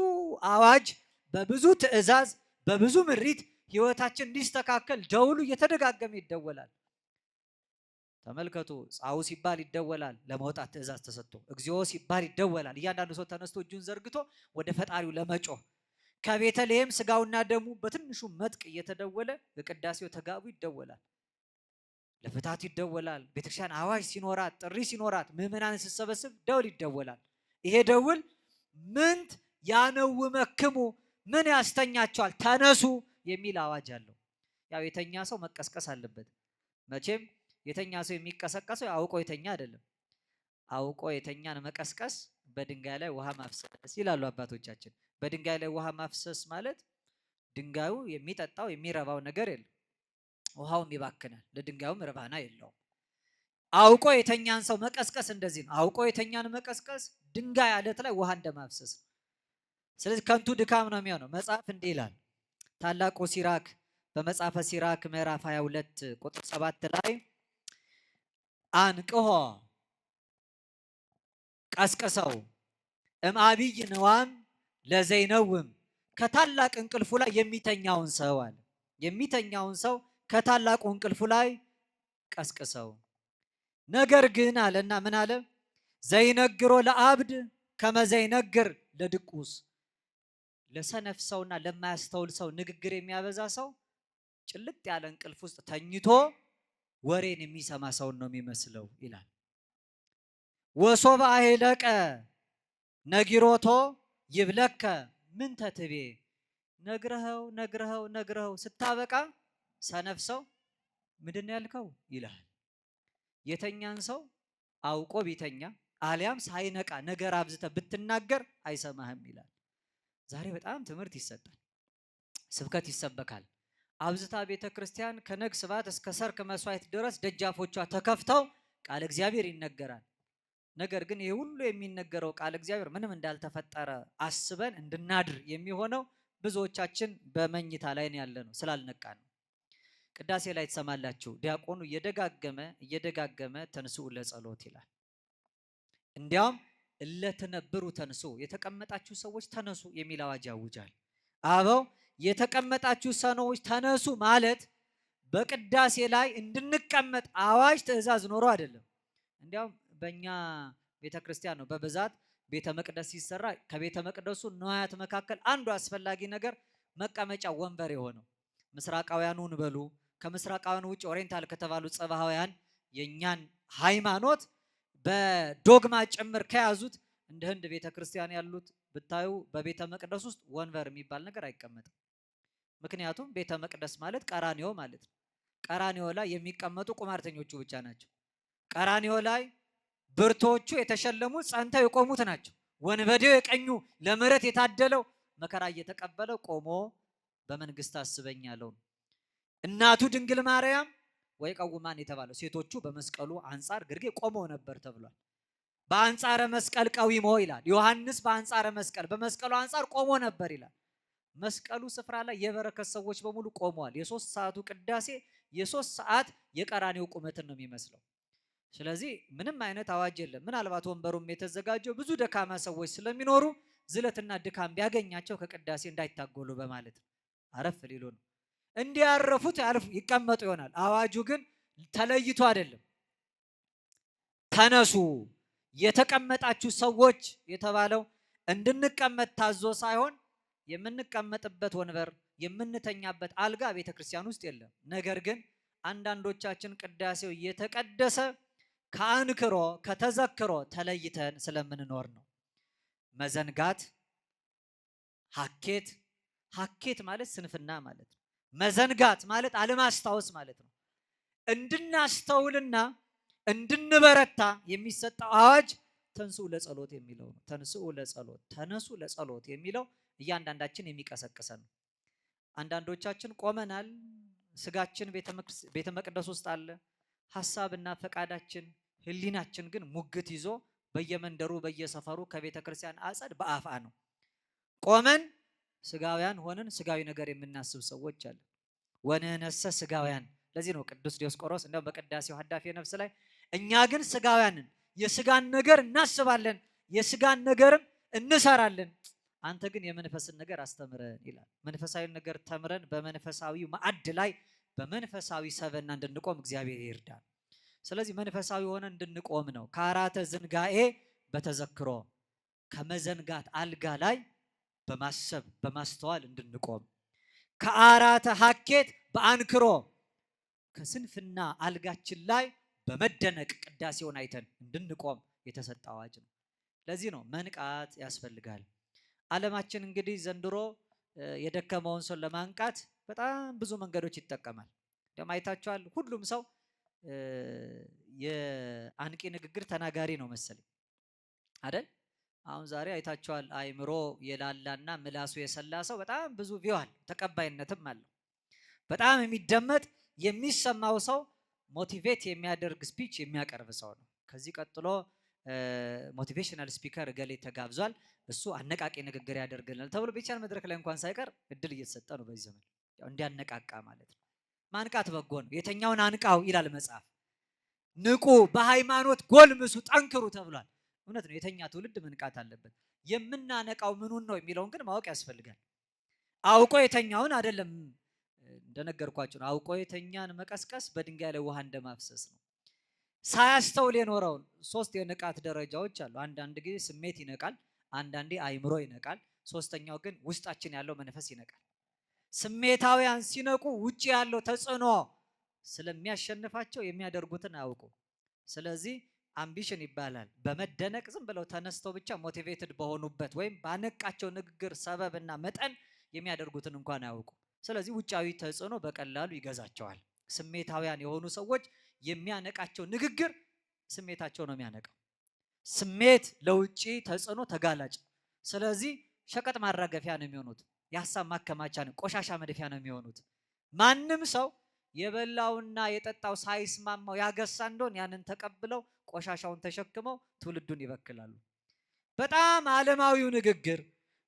አዋጅ፣ በብዙ ትዕዛዝ፣ በብዙ ምሪት ህይወታችን እንዲስተካከል ደውሉ እየተደጋገመ ይደወላል። ተመልከቱ፣ ጻኡ ሲባል ይደወላል፣ ለመውጣት ትዕዛዝ ተሰጥቶ። እግዚኦ ሲባል ይደወላል፣ እያንዳንዱ ሰው ተነስቶ እጁን ዘርግቶ ወደ ፈጣሪው ለመጮህ። ከቤተልሔም ስጋውና ደሙ በትንሹ መጥቅ እየተደወለ በቅዳሴው ተጋቡ ይደወላል፣ ለፍታት ይደወላል። ቤተክርስቲያን አዋጅ ሲኖራት፣ ጥሪ ሲኖራት፣ ምዕመናን ሲሰበስብ ደውል ይደወላል። ይሄ ደውል ምንት ያነውመክሙ ምን ያስተኛቸዋል፣ ተነሱ የሚል አዋጅ አለው። ያው የተኛ ሰው መቀስቀስ አለበት። መቼም የተኛ ሰው የሚቀሰቀሰው አውቆ የተኛ አይደለም። አውቆ የተኛን መቀስቀስ በድንጋይ ላይ ውሃ ማፍሰስ ይላሉ አባቶቻችን። በድንጋይ ላይ ውሃ ማፍሰስ ማለት ድንጋዩ የሚጠጣው የሚረባው ነገር የለም፣ ውሃውም ይባክናል፣ ለድንጋዩም ርባና የለውም። አውቆ የተኛን ሰው መቀስቀስ እንደዚህ ነው። አውቆ የተኛን መቀስቀስ ድንጋይ አለት ላይ ውሃ እንደማፍሰስ ነው። ስለዚህ ከንቱ ድካም ነው የሚሆነው። መጽሐፍ እንዲህ ይላል። ታላቁ ሲራክ በመጽሐፈ ሲራክ ምዕራፍ 22 ቁጥር 7 ላይ አንቅሆ ቀስቅሰው እምአብይ ንዋም ለዘይነውም ከታላቅ እንቅልፉ ላይ የሚተኛውን ሰው አለ። የሚተኛውን ሰው ከታላቁ እንቅልፉ ላይ ቀስቅሰው። ነገር ግን አለና ምን አለ? ዘይነግሮ ለአብድ ከመዘይነግር ለድቁስ። ለሰነፍ ሰውና ለማያስተውል ሰው ንግግር የሚያበዛ ሰው ጭልጥ ያለ እንቅልፍ ውስጥ ተኝቶ ወሬን የሚሰማ ሰውን ነው የሚመስለው ይላል። ወሶባ አይለቀ ነጊሮቶ ይብለከ ምን ተትቤ። ነግረኸው ስታበቃ ሰነፍ ሰው ምንድን ነው ያልከው ይላል። የተኛን ሰው አውቆ ቢተኛ አሊያም ሳይነቃ ነገር አብዝተ ብትናገር አይሰማህም ይላል። ዛሬ በጣም ትምህርት ይሰጣል፣ ስብከት ይሰበካል። አብዝታ ቤተ ክርስቲያን ከነግ ስባት እስከ ሰርክ መስዋዕት ድረስ ደጃፎቿ ተከፍተው ቃል እግዚአብሔር ይነገራል። ነገር ግን ይህ ሁሉ የሚነገረው ቃል እግዚአብሔር ምንም እንዳልተፈጠረ አስበን እንድናድር የሚሆነው ብዙዎቻችን በመኝታ ላይ ያለ ነው፣ ስላልነቃን ነው። ቅዳሴ ላይ ትሰማላችሁ፣ ዲያቆኑ እየደጋገመ ተንስኡ ለጸሎት ይላል። እንዲያውም እለተነብሩ ተንሱ፣ የተቀመጣችሁ ሰዎች ተነሱ የሚል አዋጅ ያውጃል። አበው የተቀመጣችሁ ሰዎች ተነሱ ማለት በቅዳሴ ላይ እንድንቀመጥ አዋጅ ትእዛዝ ኖሮ አይደለም። እንዲያውም በእኛ ቤተክርስቲያን ነው በብዛት ቤተ መቅደስ ሲሰራ ከቤተ መቅደሱ ንዋያት መካከል አንዱ አስፈላጊ ነገር መቀመጫ ወንበር የሆነው። ምስራቃውያኑን በሉ ከምስራቃውያኑ ውጭ ኦሪየንታል ከተባሉ ጸባሃውያን የኛን ሃይማኖት በዶግማ ጭምር ከያዙት እንደ ህንድ ቤተክርስቲያን ያሉት ብታዩ በቤተ መቅደስ ውስጥ ወንበር የሚባል ነገር አይቀመጥም። ምክንያቱም ቤተ መቅደስ ማለት ቀራኒዮ ማለት ነው። ቀራኒዮ ላይ የሚቀመጡ ቁማርተኞቹ ብቻ ናቸው። ቀራኒዮ ላይ ብርቶቹ የተሸለሙት ጸንተው የቆሙት ናቸው። ወንበዴው የቀኙ ለምሕረት የታደለው መከራ እየተቀበለ ቆሞ በመንግስት አስበኝ ያለው እናቱ ድንግል ማርያም ወይ ቀውማን የተባለው ሴቶቹ በመስቀሉ አንጻር ግርጌ ቆመው ነበር ተብሏል። በአንጻረ መስቀል ቀዊሞ ይላል ዮሐንስ። በአንጻረ መስቀል በመስቀሉ አንጻር ቆሞ ነበር ይላል። መስቀሉ ስፍራ ላይ የበረከት ሰዎች በሙሉ ቆመዋል። የ3 ሰዓቱ ቅዳሴ የ3 ሰዓት የቀራኔው ቁመትን ነው የሚመስለው። ስለዚህ ምንም አይነት አዋጅ የለም። ምናልባት ወንበሩም የተዘጋጀው ብዙ ደካማ ሰዎች ስለሚኖሩ ዝለትና ድካም ቢያገኛቸው ከቅዳሴ እንዳይታጎሉ በማለት አረፍ ሊሉ ነው። እንዲያረፉት ይቀመጡ ይሆናል። አዋጁ ግን ተለይቶ አይደለም። ተነሱ የተቀመጣችሁ ሰዎች የተባለው እንድንቀመጥ ታዞ ሳይሆን የምንቀመጥበት ወንበር የምንተኛበት አልጋ ቤተክርስቲያን ውስጥ የለም። ነገር ግን አንዳንዶቻችን ቅዳሴው እየተቀደሰ ከአንክሮ ከተዘክሮ ተለይተን ስለምንኖር ነው። መዘንጋት ሀኬት ማለት ስንፍና ማለት ነው። መዘንጋት ማለት አለማስታወስ ማለት ነው። እንድናስተውልና እንድንበረታ የሚሰጠው አዋጅ ተንሥኡ ለጸሎት የሚለው ነው። ተንሥኡ ለጸሎት ተነሱ ለጸሎት የሚለው እያንዳንዳችን የሚቀሰቅሰን ነው። አንዳንዶቻችን ቆመናል። ስጋችን ቤተ መቅደስ ውስጥ አለ። ሐሳብና ፈቃዳችን ህሊናችን ግን ሙግት ይዞ በየመንደሩ በየሰፈሩ ከቤተ ክርስቲያን አጸድ በአፋ ነው። ቆመን ስጋውያን ሆነን ስጋዊ ነገር የምናስብ ሰዎች አለ። ወንህነሰ ስጋውያን። ለዚህ ነው ቅዱስ ዲዮስቆሮስ እንደው በቅዳሴው ሀዳፊ ነፍስ ላይ እኛ ግን ስጋውያንን የስጋን ነገር እናስባለን፣ የስጋን ነገርም እንሰራለን፣ አንተ ግን የመንፈስን ነገር አስተምረን ይላል። መንፈሳዊ ነገር ተምረን በመንፈሳዊ ማዕድ ላይ በመንፈሳዊ ሰበና እንድንቆም እግዚአብሔር ይርዳል። ስለዚህ መንፈሳዊ ሆነ እንድንቆም ነው። ከአራተ ዝንጋኤ በተዘክሮ ከመዘንጋት አልጋ ላይ በማሰብ በማስተዋል እንድንቆም፣ ከአራተ ሀኬት በአንክሮ ከስንፍና አልጋችን ላይ በመደነቅ ቅዳሴውን አይተን እንድንቆም የተሰጠ አዋጅ ነው። ለዚህ ነው መንቃት ያስፈልጋል። ዓለማችን እንግዲህ ዘንድሮ የደከመውን ሰው ለማንቃት በጣም ብዙ መንገዶች ይጠቀማል። ደግሞ አይታችኋል። ሁሉም ሰው የአንቂ ንግግር ተናጋሪ ነው መሰለኝ አይደል? አሁን ዛሬ አይታችኋል። አይምሮ የላላና ምላሱ የሰላ ሰው በጣም ብዙ ቪዋል ተቀባይነትም አለው። በጣም የሚደመጥ የሚሰማው ሰው ሞቲቬት የሚያደርግ ስፒች የሚያቀርብ ሰው ነው። ከዚህ ቀጥሎ ሞቲቬሽናል ስፒከር እገሌ ተጋብዟል፣ እሱ አነቃቂ ንግግር ያደርግልናል ተብሎ ቤቻን መድረክ ላይ እንኳን ሳይቀር እድል እየተሰጠ ነው በዚህ ዘመን። ያው እንዲያነቃቃ ማለት ነው። ማንቃት በጎ ነው። የተኛውን አንቃው ይላል መጽሐፍ። ንቁ፣ በሃይማኖት ጎልምሱ፣ ጠንክሩ ተብሏል። እውነት ነው። የተኛ ትውልድ መንቃት አለበት። የምናነቃው ምኑን ነው የሚለውን ግን ማወቅ ያስፈልጋል። አውቆ የተኛውን አይደለም። እንደነገርኳችሁ ነው። አውቆ የተኛን መቀስቀስ በድንጋይ ላይ ውሃ እንደማፍሰስ ነው። ሳያስተውል የኖረውን 3 የንቃት ደረጃዎች አሉ። አንዳንድ ጊዜ ስሜት ይነቃል፣ አንዳንዴ አይምሮ ይነቃል፣ ሶስተኛው ግን ውስጣችን ያለው መንፈስ ይነቃል። ስሜታውያን ሲነቁ ውጪ ያለው ተጽዕኖ ስለሚያሸንፋቸው የሚያደርጉትን አያውቁ። ስለዚህ አምቢሽን ይባላል። በመደነቅ ዝም ብለው ተነስተው ብቻ ሞቲቬትድ በሆኑበት ወይም ባነቃቸው ንግግር ሰበብና መጠን የሚያደርጉትን እንኳን አያውቁ። ስለዚህ ውጫዊ ተጽዕኖ በቀላሉ ይገዛቸዋል። ስሜታውያን የሆኑ ሰዎች የሚያነቃቸው ንግግር ስሜታቸው ነው የሚያነቃው። ስሜት ለውጪ ተጽዕኖ ተጋላጭ። ስለዚህ ሸቀጥ ማራገፊያ ነው የሚሆኑት። የሀሳብ ማከማቻ ነው፣ ቆሻሻ መድፊያ ነው የሚሆኑት። ማንም ሰው የበላውና የጠጣው ሳይስማማው ያገሳ እንደሆን ያንን ተቀብለው ቆሻሻውን ተሸክመው ትውልዱን ይበክላሉ። በጣም ዓለማዊው ንግግር፣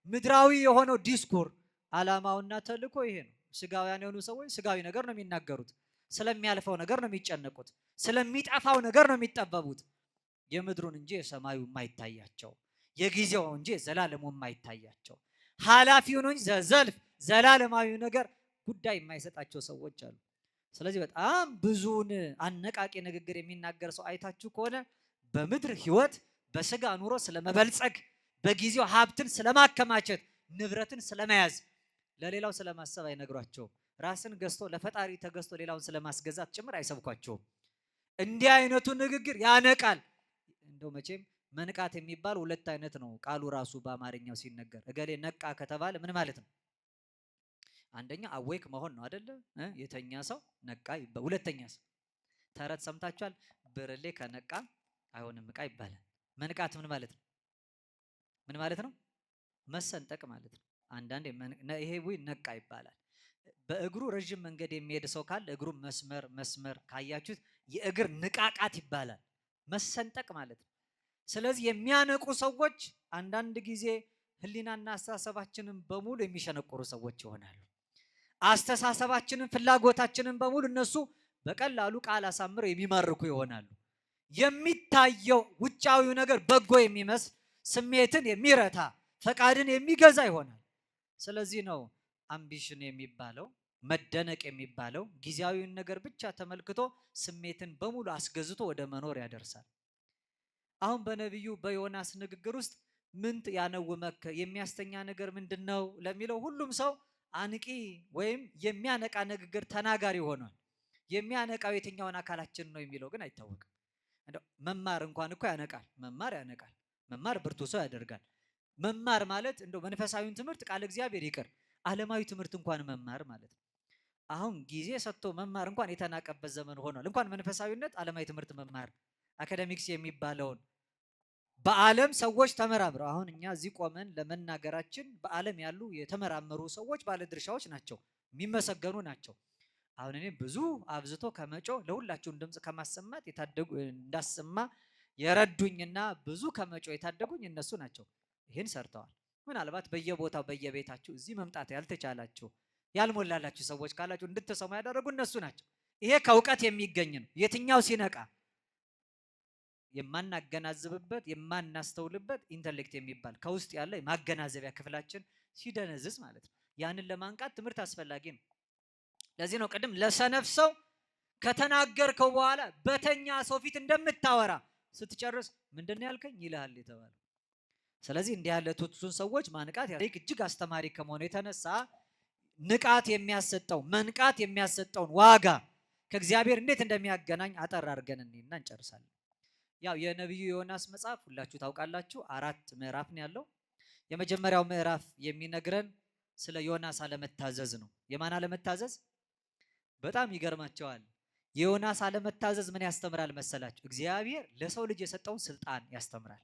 ምድራዊ የሆነው ዲስኩር ዓላማውና ተልእኮ ይሄ ነው። ስጋውያን የሆኑ ሰዎች ስጋዊ ነገር ነው የሚናገሩት። ስለሚያልፈው ነገር ነው የሚጨነቁት። ስለሚጠፋው ነገር ነው የሚጠበቡት። የምድሩን እንጂ የሰማዩ የማይታያቸው፣ የጊዜው እንጂ የዘላለሙ የማይታያቸው፣ ኃላፊውን እንጂ ዘላለማዊ ነገር ጉዳይ የማይሰጣቸው ሰዎች አሉ። ስለዚህ በጣም ብዙውን አነቃቂ ንግግር የሚናገር ሰው አይታችሁ ከሆነ በምድር ህይወት በስጋ ኑሮ ስለመበልጸግ፣ በጊዜው ሀብትን ስለማከማቸት፣ ንብረትን ስለመያዝ፣ ለሌላው ስለማሰብ አይነግሯቸውም። ራስን ገዝቶ ለፈጣሪ ተገዝቶ ሌላውን ስለማስገዛት ጭምር አይሰብኳቸውም። እንዲህ አይነቱ ንግግር ያነቃል። እንደው መቼም መንቃት የሚባል ሁለት አይነት ነው ቃሉ ራሱ በአማርኛው ሲነገር። እገሌ ነቃ ከተባለ ምን ማለት ነው? አንደኛ አዌክ መሆን ነው አይደለ? የተኛ ሰው ነቃ ይባላል። ሁለተኛ ሰው ተረት ሰምታችኋል። ብርሌ ከነቃ አይሆንም ዕቃ ይባላል። መንቃት ምን ማለት ነው? ምን ማለት ነው? መሰንጠቅ ማለት ነው። አንዳንዴ ይሄ ነቃ ይባላል። በእግሩ ረጅም መንገድ የሚሄድ ሰው ካለ እግሩ መስመር ካያችሁት የእግር ንቃቃት ይባላል። መሰንጠቅ ማለት ነው። ስለዚህ የሚያነቁ ሰዎች አንዳንድ ጊዜ ህሊናና አስተሳሰባችንን በሙሉ የሚሸነቁሩ ሰዎች ይሆናሉ። አስተሳሰባችንን፣ ፍላጎታችንን በሙሉ እነሱ በቀላሉ ቃል አሳምረው የሚማርኩ ይሆናሉ። የሚታየው ውጫዊው ነገር በጎ የሚመስል ስሜትን የሚረታ ፈቃድን የሚገዛ ይሆናል። ስለዚህ ነው አምቢሽን የሚባለው መደነቅ የሚባለው ጊዜያዊውን ነገር ብቻ ተመልክቶ ስሜትን በሙሉ አስገዝቶ ወደ መኖር ያደርሳል። አሁን በነቢዩ በዮናስ ንግግር ውስጥ ምን ያነውመክ የሚያስተኛ ነገር ምንድነው ለሚለው ሁሉም ሰው አንቂ ወይም የሚያነቃ ንግግር ተናጋሪ ሆኗል። የሚያነቃው የትኛውን አካላችን ነው የሚለው ግን አይታወቅም። መማር እንኳን እኮ ያነቃል። መማር ያነቃል። መማር ብርቱ ሰው ያደርጋል። መማር ማለት እንደው መንፈሳዊውን ትምህርት ቃል እግዚአብሔር ይቅር ዓለማዊ ትምህርት እንኳን መማር ማለት ነው። አሁን ጊዜ ሰጥቶ መማር እንኳን የተናቀበት ዘመን ሆኗል። እንኳን መንፈሳዊነት ዓለማዊ ትምህርት መማር አካዳሚክስ የሚባለውን በዓለም ሰዎች ተመራምረው አሁን እኛ እዚህ ቆመን ለመናገራችን በዓለም ያሉ የተመራመሩ ሰዎች ባለድርሻዎች ናቸው፣ የሚመሰገኑ ናቸው። አሁን እኔ ብዙ አብዝቶ ከመጮ ለሁላችሁም ድምጽ ከማሰማት የታደጉ እንዳሰማ የረዱኝና ብዙ ከመጮ የታደጉኝ እነሱ ናቸው። ይህን ሰርተዋል። ምናልባት በየቦታው በየቤታችሁ እዚህ መምጣት ያልተቻላችሁ ያልሞላላችሁ ሰዎች ካላችሁ እንድትሰሙ ያደረጉ እነሱ ናቸው። ይሄ ከእውቀት የሚገኝ ነው። የትኛው ሲነቃ የማናገናዝብበት የማናስተውልበት ኢንተሌክት የሚባል ከውስጥ ያለ የማገናዘቢያ ክፍላችን ሲደነዝዝ ማለት ነው። ያንን ለማንቃት ትምህርት አስፈላጊ ነው። ለዚህ ነው ቅድም ለሰነፍ ሰው ከተናገርከው በኋላ በተኛ ሰው ፊት እንደምታወራ ስትጨርስ ምንድነው ያልከኝ ይልሃል የተባለው። ስለዚህ እንዲህ ያለ ትቱን ሰዎች ማንቃት እጅግ አስተማሪ ከመሆኑ የተነሳ ንቃት የሚያሰጠው መንቃት የሚያሰጠውን ዋጋ ከእግዚአብሔር እንዴት እንደሚያገናኝ አጠር አድርገን እንይና እንጨርሳለን። ያው የነቢዩ ዮናስ መጽሐፍ ሁላችሁ ታውቃላችሁ። 4 ምዕራፍ ነው ያለው። የመጀመሪያው ምዕራፍ የሚነግረን ስለ ዮናስ አለመታዘዝ ነው። የማን አለመታዘዝ? በጣም ይገርማቸዋል። የዮናስ አለመታዘዝ ምን ያስተምራል መሰላችሁ? እግዚአብሔር ለሰው ልጅ የሰጠውን ስልጣን ያስተምራል።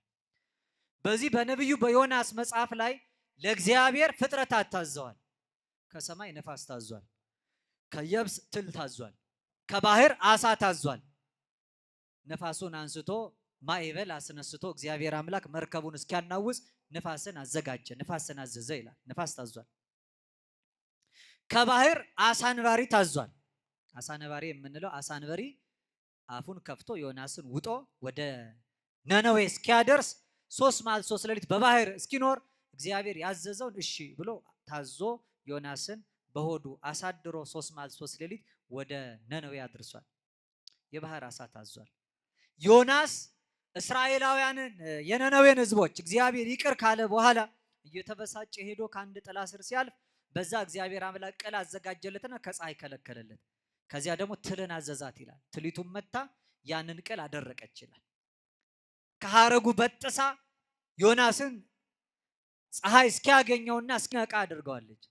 በዚህ በነቢዩ በዮናስ መጽሐፍ ላይ ለእግዚአብሔር ፍጥረታት ታዘዋል። ከሰማይ ነፋስ ታዟል፣ ከየብስ ትል ታዟል፣ ከባህር አሳ ታዟል። ነፋሱን አንስቶ ማዕበል አስነስቶ እግዚአብሔር አምላክ መርከቡን እስኪያናውጽ ነፋስን አዘጋጀ፣ ነፋስን አዘዘ ይላል። ነፋስ ታዟል። ከባህር አሳንባሪ ታዟል። አሳንባሪ የምንለው አሳንባሪ አፉን ከፍቶ ዮናስን ውጦ ወደ ነነዌ እስኪያደርስ 3 መዓልት 3 ሌሊት በባህር እስኪኖር እግዚአብሔር ያዘዘውን እሺ ብሎ ታዞ ዮናስን በሆዱ አሳድሮ 3 መዓልት 3 ሌሊት ወደ ነነዌ አድርሷል። የባህር አሳ ታዟል። ዮናስ እስራኤላውያንን የነነዌን ህዝቦች እግዚአብሔር ይቅር ካለ በኋላ እየተበሳጨ ሄዶ ከአንድ ጥላ ስር ሲያልፍ በዛ እግዚአብሔር አምላክ ቅል አዘጋጀለትና ከፀሐይ ከለከለለት። ከዚያ ደግሞ ትልን አዘዛት ይላል። ትሊቱም መታ ያንን ቅል አደረቀች ይላል። ከሐረጉ በጥሳ ዮናስን ፀሐይ እስኪያገኘውና እስኪነቃ አድርገዋለች።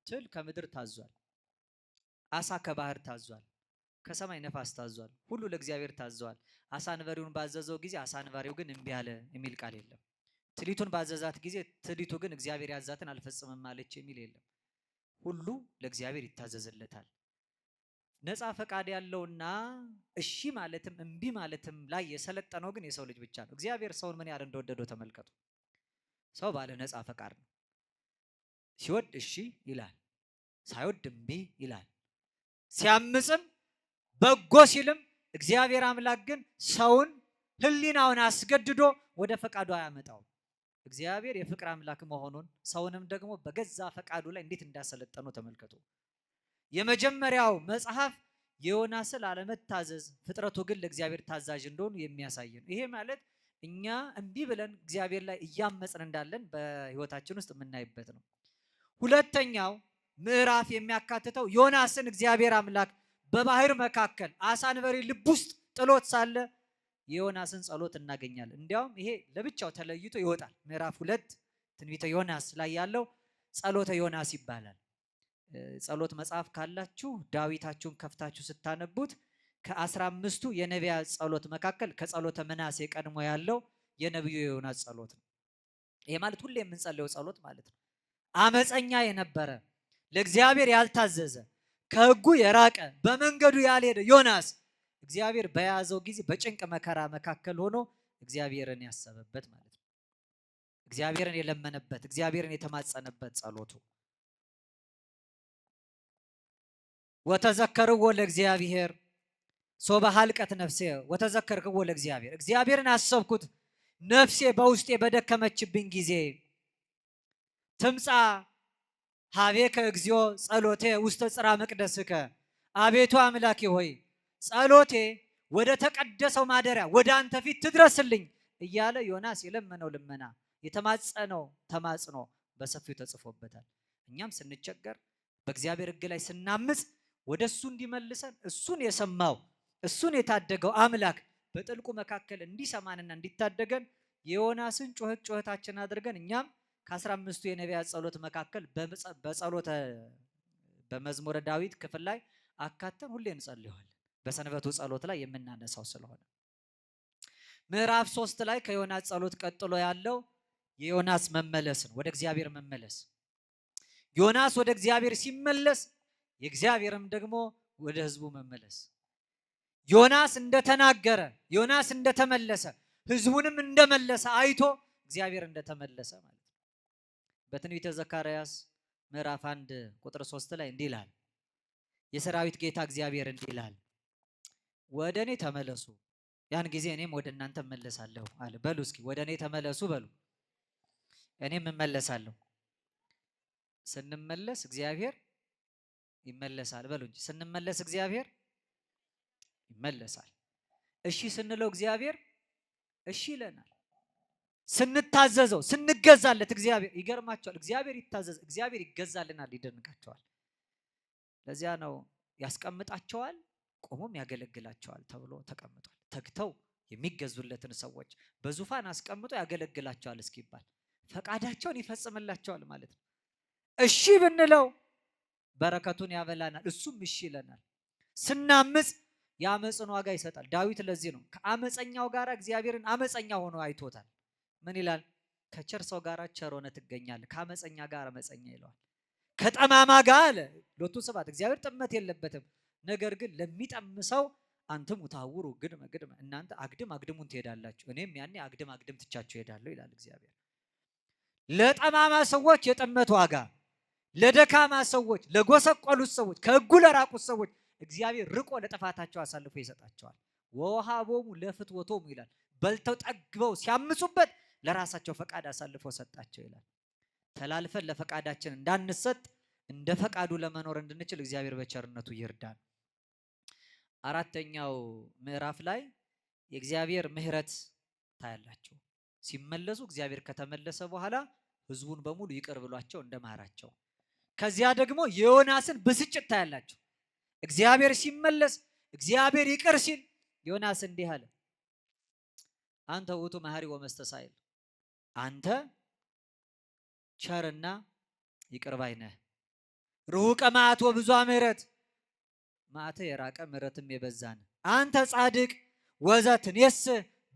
ትል ከምድር ታዟል። አሳ ከባህር ታዟል። ከሰማይ ነፋስ ታዟል። ሁሉ ለእግዚአብሔር ታዘዋል። አሳንበሪውን ባዘዘው ጊዜ አሳንበሪው ግን እምቢ አለ የሚል ቃል የለም። ትሊቱን ባዘዛት ጊዜ ትሊቱ ግን እግዚአብሔር ያዛትን አልፈጽምም አለች የሚል የለም። ሁሉ ለእግዚአብሔር ይታዘዝለታል። ነፃ ፈቃድ ያለውና እሺ ማለትም እምቢ ማለትም ላይ የሰለጠነው ግን የሰው ልጅ ብቻ ነው። እግዚአብሔር ሰውን ምን ያህል እንደወደደው ተመልከቱ። ሰው ባለ ነፃ ፈቃድ ነው። ሲወድ እሺ ይላል፣ ሳይወድ እምቢ ይላል። ሲያምጽም በጎ ሲልም እግዚአብሔር አምላክ ግን ሰውን ህሊናውን አስገድዶ ወደ ፈቃዱ አያመጣው። እግዚአብሔር የፍቅር አምላክ መሆኑን ሰውንም ደግሞ በገዛ ፈቃዱ ላይ እንዴት እንዳሰለጠነው ተመልከቱ። የመጀመሪያው መጽሐፍ የዮናስን አለመታዘዝ ፍጥረቱ ግን ለእግዚአብሔር ታዛዥ እንደሆኑ የሚያሳይ ነው። ይሄ ማለት እኛ እምቢ ብለን እግዚአብሔር ላይ እያመጽን እንዳለን በህይወታችን ውስጥ የምናይበት ነው። ሁለተኛው ምዕራፍ የሚያካትተው ዮናስን እግዚአብሔር አምላክ በባህር መካከል አሳ አንበሪ ልብ ውስጥ ጥሎት ሳለ የዮናስን ጸሎት እናገኛለን። እንዲያውም ይሄ ለብቻው ተለይቶ ይወጣል። ምዕራፍ 2 ትንቢተ ዮናስ ላይ ያለው ጸሎተ ዮናስ ይባላል። ጸሎት መጽሐፍ ካላችሁ ዳዊታችሁን ከፍታችሁ ስታነቡት ከ15ቱ የነቢያት ጸሎት መካከል ከጸሎተ ምናሴ ቀድሞ ያለው የነብዩ ዮናስ ጸሎት ነው። ይሄ ማለት ሁሌ የምንጸልየው ጸሎት ማለት ነው። አመፀኛ የነበረ ለእግዚአብሔር ያልታዘዘ ከሕጉ የራቀ በመንገዱ ያልሄደ ዮናስ እግዚአብሔር በያዘው ጊዜ በጭንቅ መከራ መካከል ሆኖ እግዚአብሔርን ያሰበበት ማለት ነው። እግዚአብሔርን የለመነበት፣ እግዚአብሔርን የተማጸነበት ጸሎቱ ወተዘከርዎ ለእግዚአብሔር ሶበ ሀልቀት ነፍሴ ወተዘከርክዎ ለእግዚአብሔር። እግዚአብሔርን አሰብኩት ነፍሴ በውስጤ በደከመችብኝ ጊዜ። ትምጻ ሀቤከ እግዚኦ ጸሎቴ ውስተ ጽራ መቅደስከ። አቤቱ አምላኬ ሆይ ጸሎቴ ወደ ተቀደሰው ማደሪያ ወደ አንተ ፊት ትድረስልኝ እያለ ዮናስ የለመነው ልመና የተማጸነው ተማጽኖ በሰፊው ተጽፎበታል። እኛም ስንቸገር በእግዚአብሔር ሕግ ላይ ስናምጽ ወደ እሱ እንዲመልሰን እሱን የሰማው እሱን የታደገው አምላክ በጥልቁ መካከል እንዲሰማንና እንዲታደገን የዮናስን ጩኸታችን አድርገን እኛም ከ15ቱ የነቢያት ጸሎት መካከል በጸሎተ በመዝሙረ ዳዊት ክፍል ላይ አካተን ሁሌ እንጸልየዋለን። በሰንበቱ ጸሎት ላይ የምናነሳው ስለሆነ ምዕራፍ 3 ላይ ከዮናስ ጸሎት ቀጥሎ ያለው የዮናስ መመለስ ነው። ወደ እግዚአብሔር መመለስ። ዮናስ ወደ እግዚአብሔር ሲመለስ የእግዚአብሔርም ደግሞ ወደ ህዝቡ መመለስ። ዮናስ እንደተናገረ ዮናስ እንደተመለሰ ህዝቡንም እንደመለሰ አይቶ እግዚአብሔር እንደተመለሰ ማለት ነው። በትንቢተ ዘካርያስ ምዕራፍ 1 ቁጥር 3 ላይ እንዲህ ይላል፣ የሰራዊት ጌታ እግዚአብሔር እንዲህ ይላል፣ ወደ እኔ ተመለሱ ያን ጊዜ እኔም ወደ እናንተ እመለሳለሁ አለ። በሉ እስኪ ወደ እኔ ተመለሱ በሉ፣ እኔም እመለሳለሁ። ስንመለስ እግዚአብሔር ይመለሳል በሉ እንጂ ስንመለስ እግዚአብሔር ይመለሳል። እሺ ስንለው እግዚአብሔር እሺ ይለናል። ስንታዘዘው ስንገዛለት እግዚአብሔር ይገርማቸዋል። እግዚአብሔር ይታዘዝ እግዚአብሔር ይገዛልናል፣ ይደንቃቸዋል። ለዚያ ነው ያስቀምጣቸዋል ቆሞም ያገለግላቸዋል ተብሎ ተቀምጧል። ተግተው የሚገዙለትን ሰዎች በዙፋን አስቀምጦ ያገለግላቸዋል እስኪባል ፈቃዳቸውን ይፈጽምላቸዋል ማለት ነው። እሺ ብንለው በረከቱን ያበላናል፣ እሱም እሺ ይለናል። ስናምጽ የአመፅን ዋጋ ይሰጣል። ዳዊት ለዚህ ነው ከአመፀኛው ጋር እግዚአብሔርን አመፀኛ ሆኖ አይቶታል። ምን ይላል? ከቸር ሰው ጋር ቸር ሆነ ትገኛለህ፣ ከአመፀኛ ጋር አመፀኛ ይለዋል። ከጠማማ ጋር አለ ሎቱ ስብሐት እግዚአብሔር ጥመት የለበትም። ነገር ግን ለሚጠምሰው አንተም ታውሩ ግድመ ግድመ እናንተ አግድሙን ትሄዳላችሁ፣ እኔም ያኔ አግድም ትቻችሁ እሄዳለሁ ይላል እግዚአብሔር። ለጠማማ ሰዎች የጥመት ዋጋ፣ ለደካማ ሰዎች፣ ለጎሰቆሉት ሰዎች፣ ከሕጉ ለራቁት ሰዎች እግዚአብሔር ርቆ ለጥፋታቸው አሳልፎ ይሰጣቸዋል። ወወሃቦሙ ለፍትወቶሙ ይላል። በልተው ጠግበው ሲያምፁበት ለራሳቸው ፈቃድ አሳልፎ ሰጣቸው ይላል። ተላልፈን ለፈቃዳችን እንዳንሰጥ እንደ ፈቃዱ ለመኖር እንድንችል እግዚአብሔር በቸርነቱ ይርዳን። አራተኛው ምዕራፍ ላይ የእግዚአብሔር ምሕረት ታያላችሁ። ሲመለሱ እግዚአብሔር ከተመለሰ በኋላ ህዝቡን በሙሉ ይቅር ብሏቸው እንደማራቸው። ከዚያ ደግሞ የዮናስን ብስጭት ታያላችሁ። እግዚአብሔር ሲመለስ እግዚአብሔር ይቅር ሲል ዮናስ እንዲህ አለ፣ አንተ ውእቱ መሐሪ ወመስተሳይል፣ አንተ ቸርና ይቅር ባይ ነህ። ርሁቀ መዓት ወብዙ ምሕረት፣ መዓት የራቀ ምሕረትም የበዛ ነህ። አንተ ጻድቅ ወዘትኔስ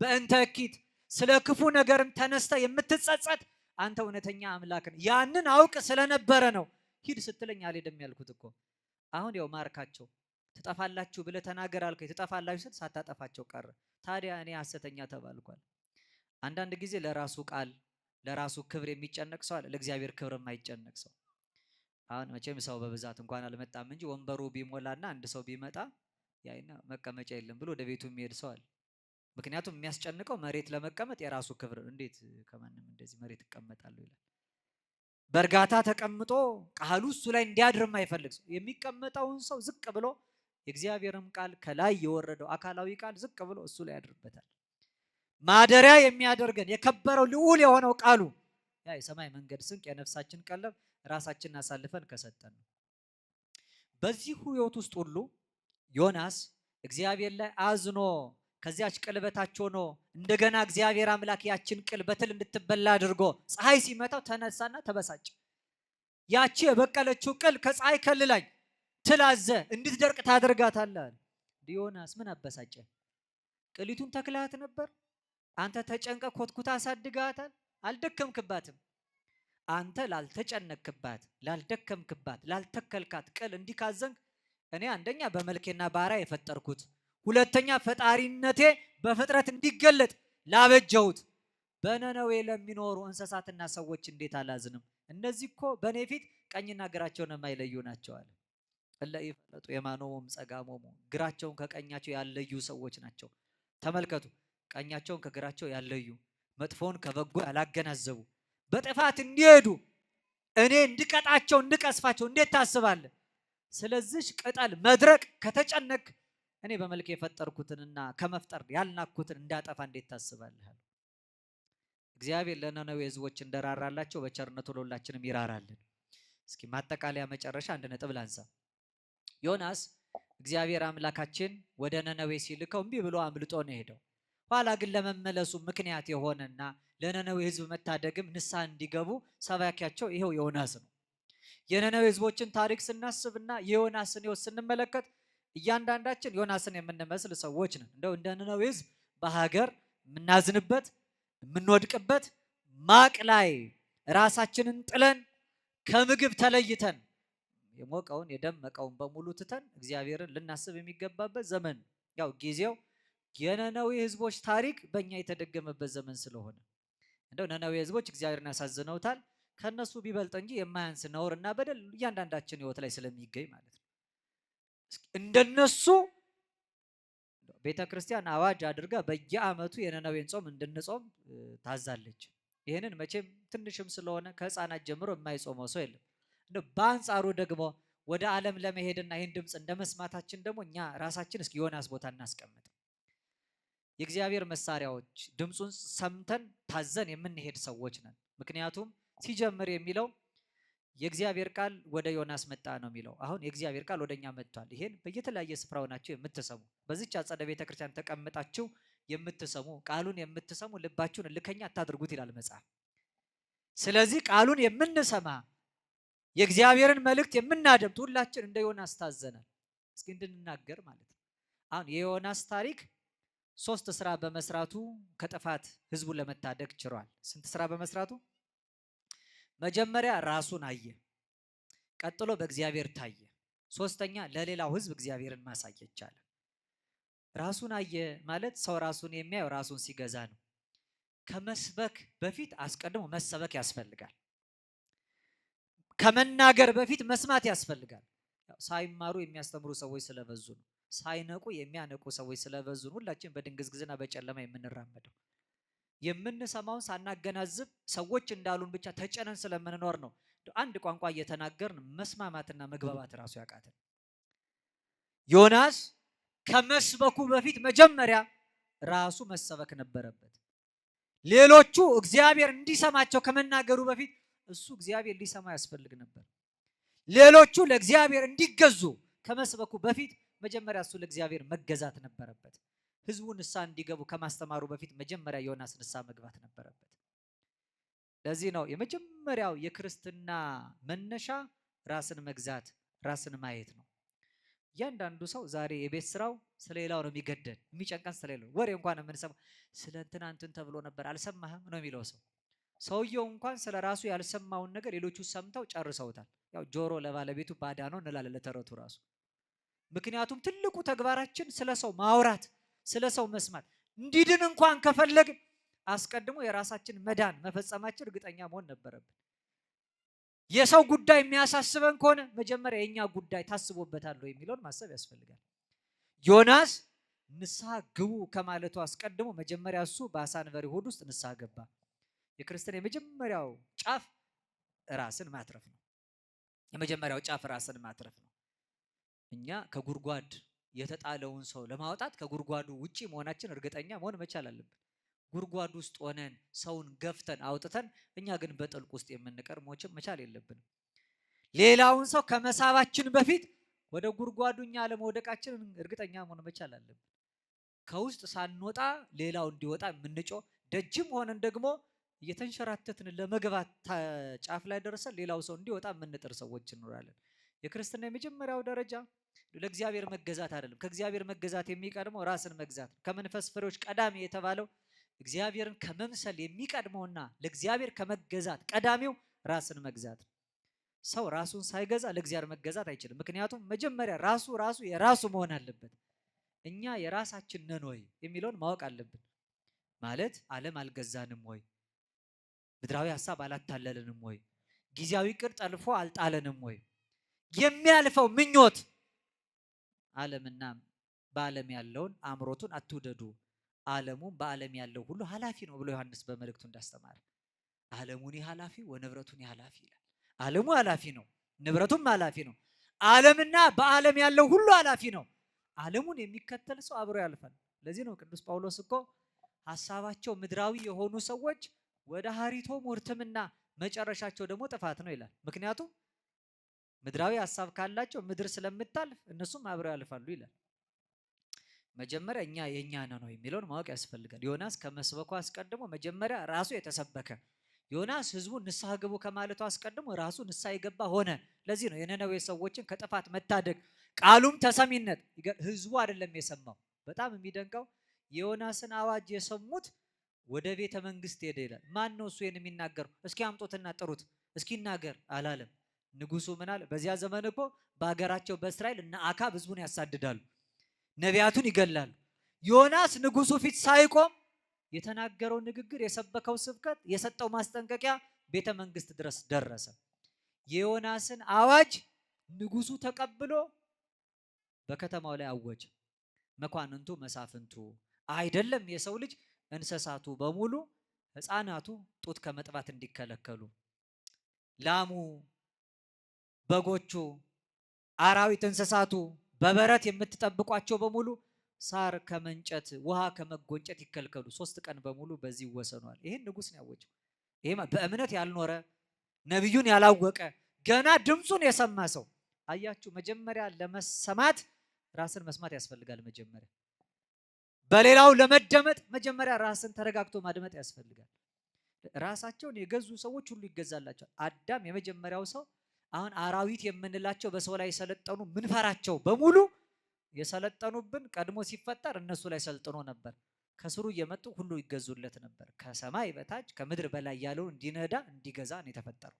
በእንተ እኪት፣ ስለ ክፉ ነገርም ተነስተ የምትጸጸት አንተ እውነተኛ አምላክ ነህ። ያንን አውቅ ስለነበረ ነው ሂድ ስትለኝ አልሄድም ያልኩት እኮ። አሁን ያው ማርካቸው ትጠፋላችሁ ብለህ ተናገር አልከኝ፣ ትጠፋላችሁ ስል ሳታጠፋቸው ቀረ። ታዲያ እኔ ሐሰተኛ ተባልኳል። አንዳንድ ጊዜ ለራሱ ቃል ለራሱ ክብር የሚጨነቅ ሰው አለ፣ ለእግዚአብሔር ክብር የማይጨነቅ ሰው። አሁን መቼም ሰው በብዛት እንኳን አልመጣም እንጂ ወንበሩ ቢሞላና አንድ ሰው ቢመጣ ያይና መቀመጫ የለም ብሎ ወደ ቤቱ የሚሄድ ሰው አለ። ምክንያቱም የሚያስጨንቀው መሬት ለመቀመጥ የራሱ ክብር፣ እንዴት ከማንም እንደዚህ መሬት እቀመጣለሁ ይላል። በእርጋታ ተቀምጦ ቃሉ እሱ ላይ እንዲያድር የማይፈልግ ሰው የሚቀመጠውን ሰው ዝቅ ብሎ የእግዚአብሔርም ቃል ከላይ የወረደው አካላዊ ቃል ዝቅ ብሎ እሱ ላይ ያድርበታል። ማደሪያ የሚያደርገን የከበረው ልዑል የሆነው ቃሉ ያ የሰማይ መንገድ ስንቅ የነፍሳችን ቀለብ ራሳችንን አሳልፈን ከሰጠን ነው። በዚህ ሕይወት ውስጥ ሁሉ ዮናስ እግዚአብሔር ላይ አዝኖ ከዚያች ቅል በታች ሆኖ እንደገና እግዚአብሔር አምላክ ያችን ቅል በትል እንድትበላ አድርጎ ፀሐይ ሲመታው ተነሳና ተበሳጨ። ያቺ የበቀለችው ቅል ከፀሐይ ከልላኝ ትላዘ እንድትደርቅ ታደርጋታለህ። ዮናስ ምን አበሳጨ? ቅሊቱን ተክላት ነበር። አንተ ተጨንቀ ኮትኩታ አሳድጋታል። አልደከምክባትም። አንተ ላልተጨነክባት፣ ላልደከምክባት፣ ላልተከልካት ቅል እንዲካዘንክ እኔ አንደኛ በመልኬና ባሪያ የፈጠርኩት፣ ሁለተኛ ፈጣሪነቴ በፍጥረት እንዲገለጥ ላበጀሁት በነነዌ ለሚኖሩ እንስሳትና ሰዎች እንዴት አላዝንም? እነዚህ እኮ በእኔ ፊት ቀኝና ግራቸውን የማይለዩ ናቸው አለ። እለ ኢፈለጡ የማኖም ጸጋሞሙ ግራቸውን ከቀኛቸው ያለዩ ሰዎች ናቸው። ተመልከቱ፣ ቀኛቸውን ከግራቸው ያለዩ፣ መጥፎውን ከበጎ ያላገናዘቡ፣ በጥፋት እንዲሄዱ እኔ እንድቀጣቸው እንድቀስፋቸው እንዴት ታስባለህ? ስለዚህ ቅጠል መድረቅ ከተጨነቅ እኔ በመልክ የፈጠርኩትንና ከመፍጠር ያልናኩትን እንዳጠፋ እንዴት ታስባለህ? እግዚአብሔር ለነነዌ ሕዝቦች እንደራራላቸው በቸርነቱ ለሁላችንም ይራራልን። እስኪ ማጠቃለያ መጨረሻ አንድ ነጥብ ላንሳ። ዮናስ እግዚአብሔር አምላካችን ወደ ነነዌ ሲልከው እምቢ ብሎ አምልጦ ነው ሄደው። ኋላ ግን ለመመለሱ ምክንያት የሆነና ለነነዌ ሕዝብ መታደግም ንስሐ እንዲገቡ ሰባኪያቸው ይሄው ዮናስ ነው። የነነዌ ሕዝቦችን ታሪክ ስናስብና የዮናስን ሕይወት ስንመለከት እያንዳንዳችን ዮናስን የምንመስል ሰዎች ነን። እንደው እንደ ነነዌ ሕዝብ በሀገር የምናዝንበት የምንወድቅበት ማቅ ላይ ራሳችንን ጥለን ከምግብ ተለይተን የሞቀውን የደመቀውን በሙሉ ትተን እግዚአብሔርን ልናስብ የሚገባበት ዘመን ያው ጊዜው የነነዌ ሕዝቦች ታሪክ በእኛ የተደገመበት ዘመን ስለሆነ እንደው ነነዌ ሕዝቦች እግዚአብሔርን ያሳዝነውታል። ከነሱ ቢበልጥ እንጂ የማያንስ ነውርና በደል እያንዳንዳችን ሕይወት ላይ ስለሚገኝ ማለት ነው። እንደነሱ ቤተ ክርስቲያን አዋጅ አድርጋ በየዓመቱ የነነዌን ጾም እንድንጾም ታዛለች። ይህንን መቼም ትንሽም ስለሆነ ከህፃናት ጀምሮ የማይጾመው ሰው የለም። በአንጻሩ ደግሞ ወደ ዓለም ለመሄድና ይህን ድምፅ እንደ መስማታችን ደግሞ እኛ ራሳችን እስኪ ዮናስ ቦታ እናስቀምጥ። የእግዚአብሔር መሳሪያዎች ድምፁን ሰምተን ታዘን የምንሄድ ሰዎች ነን። ምክንያቱም ሲጀምር የሚለው የእግዚአብሔር ቃል ወደ ዮናስ መጣ ነው የሚለው። አሁን የእግዚአብሔር ቃል ወደኛ መጥቷል። ይሄን በየተለያየ ስፍራ ሆናችሁ የምትሰሙ በዚች አጸደ ቤተክርስቲያን ተቀምጣችሁ የምትሰሙ ቃሉን የምትሰሙ ልባችሁን እልከኛ አታድርጉት ይላል መጽሐፍ። ስለዚህ ቃሉን የምንሰማ የእግዚአብሔርን መልእክት የምናደምጥ ሁላችን እንደ ዮናስ ታዘናል። እስኪ እንድንናገር ማለት ነው። አሁን የዮናስ ታሪክ 3 ስራ በመስራቱ ከጥፋት ህዝቡን ለመታደግ ችሏል። ስንት ስራ በመስራቱ? መጀመሪያ ራሱን አየ፣ ቀጥሎ በእግዚአብሔር ታየ፣ ሶስተኛ ለሌላው ህዝብ እግዚአብሔርን ማሳየት ቻለ። ራሱን አየ ማለት ሰው ራሱን የሚያየው ራሱን ሲገዛ ነው። ከመስበክ በፊት አስቀድሞ መሰበክ ያስፈልጋል። ከመናገር በፊት መስማት ያስፈልጋል። ሳይማሩ የሚያስተምሩ ሰዎች ስለበዙ ነው። ሳይነቁ የሚያነቁ ሰዎች ስለበዙ ነው። ሁላችን በድንግዝግዝና በጨለማ የምንራመደው የምንሰማውን ሳናገናዝብ ሰዎች እንዳሉን ብቻ ተጨነን ስለምንኖር ነው። አንድ ቋንቋ እየተናገርን መስማማትና መግባባት ራሱ ያቃተን። ዮናስ ከመስበኩ በፊት መጀመሪያ ራሱ መሰበክ ነበረበት። ሌሎቹ እግዚአብሔር እንዲሰማቸው ከመናገሩ በፊት እሱ እግዚአብሔር ሊሰማ ያስፈልግ ነበር። ሌሎቹ ለእግዚአብሔር እንዲገዙ ከመስበኩ በፊት መጀመሪያ እሱ ለእግዚአብሔር መገዛት ነበረበት። ህዝቡ ንስሐ እንዲገቡ ከማስተማሩ በፊት መጀመሪያ ዮናስ ንስሐ መግባት ነበረበት። ለዚህ ነው የመጀመሪያው የክርስትና መነሻ ራስን መግዛት፣ ራስን ማየት ነው። እያንዳንዱ ሰው ዛሬ የቤት ስራው ስለሌላው ነው የሚገደል፣ የሚጨንቀን ስለሌላው። ወሬ እንኳን የምንሰማው ስለ እንትና እንትን ተብሎ ነበር አልሰማህም ነው የሚለው ሰው። ሰውየው እንኳን ስለ ራሱ ያልሰማውን ነገር ሌሎቹ ሰምተው ጨርሰውታል። ያው ጆሮ ለባለቤቱ ባዳ ነው እንላለን ለተረቱ ራሱ። ምክንያቱም ትልቁ ተግባራችን ስለ ሰው ማውራት፣ ስለ ሰው መስማት። እንዲድን እንኳን ከፈለግን አስቀድሞ የራሳችን መዳን መፈጸማችን እርግጠኛ መሆን ነበረብን። የሰው ጉዳይ የሚያሳስበን ከሆነ መጀመሪያ የኛ ጉዳይ ታስቦበታል የሚለውን ማሰብ ያስፈልጋል። ዮናስ ንስሐ ግቡ ከማለቱ አስቀድሞ መጀመሪያ እሱ በአሳ አንበሪ ሆድ ውስጥ ንስሐ ገባ። የክርስቲያን የመጀመሪያው ጫፍ ራስን ማትረፍ ነው። የመጀመሪያው ጫፍ ራስን ማትረፍ ነው። እኛ ከጉድጓድ የተጣለውን ሰው ለማውጣት ከጉድጓዱ ውጪ መሆናችን እርግጠኛ መሆን መቻል አለብን። ጉድጓድ ውስጥ ሆነን ሰውን ገፍተን አውጥተን እኛ ግን በጥልቅ ውስጥ የምንቀር መቻል የለብንም። ሌላውን ሰው ከመሳባችን በፊት ወደ ጉድጓዱ እኛ ለመውደቃችን እርግጠኛ መሆን መቻል አለብን። ከውስጥ ሳንወጣ ሌላው እንዲወጣ የምንጮህ ደጅም ሆነን ደግሞ እየተንሸራተትን ለመግባት ጫፍ ላይ ደርሰን ሌላው ሰው እንዲወጣ የምንጥር ሰዎች እንኖራለን። የክርስትና የመጀመሪያው ደረጃ ለእግዚአብሔር መገዛት አይደለም። ከእግዚአብሔር መገዛት የሚቀድመው ራስን መግዛት። ከመንፈስ ፍሬዎች ቀዳሚ የተባለው እግዚአብሔርን ከመምሰል የሚቀድመውና ለእግዚአብሔር ከመገዛት ቀዳሚው ራስን መግዛት። ሰው ራሱን ሳይገዛ ለእግዚአብሔር መገዛት አይችልም። ምክንያቱም መጀመሪያ ራሱ የራሱ መሆን አለበት። እኛ የራሳችን ነን ወይ የሚለውን ማወቅ አለብን። ማለት ዓለም አልገዛንም ወይ? ምድራዊ ሐሳብ አላታለለንም ወይ? ጊዜያዊ ቅር ጠልፎ አልጣለንም ወይ? የሚያልፈው ምኞት ዓለምና በዓለም ያለውን አምሮቱን አትውደዱ፣ ዓለሙም በዓለም ያለው ሁሉ ኃላፊ ነው ብሎ ዮሐንስ በመልእክቱ እንዳስተማረ ዓለሙኒ ኃላፊ ወንብረቱኒ ኃላፊ ይላል። ዓለሙ ኃላፊ ነው፣ ንብረቱም ኃላፊ ነው። ዓለምና በዓለም ያለው ሁሉ ኃላፊ ነው። ዓለሙን የሚከተል ሰው አብሮ ያልፋል። ለዚህ ነው ቅዱስ ጳውሎስ እኮ ሐሳባቸው ምድራዊ የሆኑ ሰዎች ወደ ሀሪቶ ሞርትምና መጨረሻቸው ደግሞ ጥፋት ነው ይላል። ምክንያቱም ምድራዊ ሐሳብ ካላቸው ምድር ስለምታልፍ እነሱም አብረው ያልፋሉ ይላል። መጀመሪያ እኛ የኛ ነው የሚለውን ማወቅ ያስፈልጋል። ዮናስ ከመስበኩ አስቀድሞ መጀመሪያ ራሱ የተሰበከ ዮናስ ህዝቡን ንስሐ ግቡ ከማለቱ አስቀድሞ ራሱ ንስሐ የገባ ሆነ። ለዚህ ነው የነነዌ ሰዎችን ከጥፋት መታደግ ቃሉም ተሰሚነት ህዝቡ አይደለም የሰማው። በጣም የሚደንቀው የዮናስን አዋጅ የሰሙት ወደ ቤተ መንግስት ሄደ ይላል። ማን ነው እሱ ይሄን የሚናገረው? እስኪ አምጦትና ጥሩት እስኪ ይናገር አላለም። ንጉሱ ምን አለ? በዚያ ዘመን እኮ በሀገራቸው በእስራኤል እና አካብ ህዝቡን ያሳድዳሉ፣ ነቢያቱን ይገላሉ። ዮናስ ንጉሱ ፊት ሳይቆም የተናገረው ንግግር፣ የሰበከው ስብከት፣ የሰጠው ማስጠንቀቂያ ቤተ መንግስት ድረስ ደረሰ። የዮናስን አዋጅ ንጉሱ ተቀብሎ በከተማው ላይ አወጀ። መኳንንቱ፣ መሳፍንቱ አይደለም የሰው ልጅ እንስሳቱ በሙሉ ህፃናቱ ጡት ከመጥባት እንዲከለከሉ፣ ላሙ፣ በጎቹ፣ አራዊት እንስሳቱ በበረት የምትጠብቋቸው በሙሉ ሳር ከመንጨት ውሃ ከመጎንጨት ይከልከሉ፣ 3 ቀን በሙሉ በዚህ ይወሰኗል። ይሄን ንጉስ ነው ያወጀው። ይሄ በእምነት ያልኖረ ነብዩን ያላወቀ ገና ድምፁን የሰማ ሰው አያችሁ። መጀመሪያ ለመሰማት ራስን መስማት ያስፈልጋል። መጀመሪያ በሌላው ለመደመጥ መጀመሪያ ራስን ተረጋግቶ ማድመጥ ያስፈልጋል። ራሳቸውን የገዙ ሰዎች ሁሉ ይገዛላቸዋል። አዳም የመጀመሪያው ሰው። አሁን አራዊት የምንላቸው በሰው ላይ የሰለጠኑ ምንፈራቸው በሙሉ የሰለጠኑብን ቀድሞ ሲፈጠር እነሱ ላይ ሰልጥኖ ነበር። ከስሩ እየመጡ ሁሉ ይገዙለት ነበር። ከሰማይ በታች ከምድር በላይ ያለውን እንዲነዳ እንዲገዛ ነው የተፈጠረው።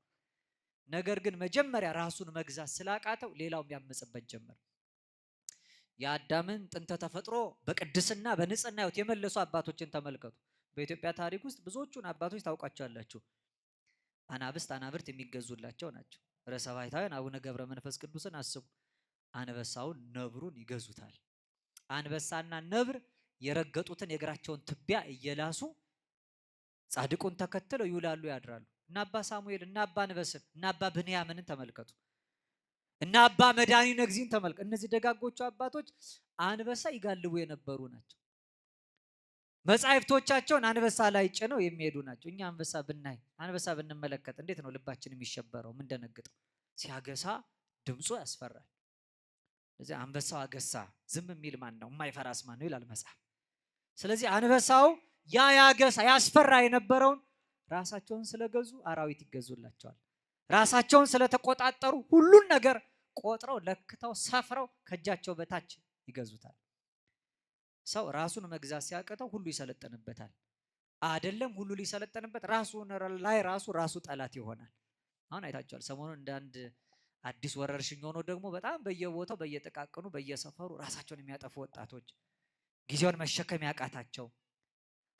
ነገር ግን መጀመሪያ ራሱን መግዛት ስላቃተው ሌላውም ያመጽበት ጀመር። የአዳምን ጥንተ ተፈጥሮ በቅድስና በንጽህና ህይወት የመለሱ አባቶችን ተመልከቱ። በኢትዮጵያ ታሪክ ውስጥ ብዙዎቹን አባቶች ታውቋቸዋላችሁ። አናብርት የሚገዙላቸው ናቸው። ርዕሰ ባሕታውያን አቡነ ገብረ መንፈስ ቅዱስን አስቡ። አንበሳውን ነብሩን ይገዙታል። አንበሳና ነብር የረገጡትን የእግራቸውን ትቢያ እየላሱ ጻድቁን ተከትለው ይውላሉ ያድራሉ። እና አባ ሳሙኤል እና አባ አንበስን እና አባ ብንያምንን ተመልከቱ። እና አባ መድኃኒ ነግዚን ተመልከቱ። እነዚህ ደጋጎቹ አባቶች አንበሳ ይጋልቡ የነበሩ ናቸው። መጻሕፍቶቻቸውን አንበሳ ላይ ጭነው የሚሄዱ ናቸው። እኛ አንበሳ ብንመለከት እንዴት ነው ልባችን የሚሸበረው? ምን ደነግጠው? ሲያገሳ ድምፁ ያስፈራል። ስለዚህ አንበሳው አገሳ ዝም የሚል ማን ነው? የማይፈራስ ማን ነው ይላል መጽሐፍ። ስለዚህ አንበሳው ያገሳ ያስፈራ የነበረውን ራሳቸውን ስለገዙ አራዊት ይገዙላቸዋል። ራሳቸውን ስለተቆጣጠሩ ሁሉን ነገር ቆጥረው ለክተው ሰፍረው ከእጃቸው በታች ይገዙታል። ሰው ራሱን መግዛት ሲያቅተው ሁሉ ይሰለጥንበታል። አይደለም ሁሉ ሊሰለጥንበት ራሱ ጠላት ይሆናል። አሁን አይታችኋል። ሰሞኑን እንደ አንድ አዲስ ወረርሽኝ ሆኖ ደግሞ በጣም በየቦታው በየጥቃቅኑ በየሰፈሩ ራሳቸውን የሚያጠፉ ወጣቶች፣ ጊዜውን መሸከም ያቃታቸው፣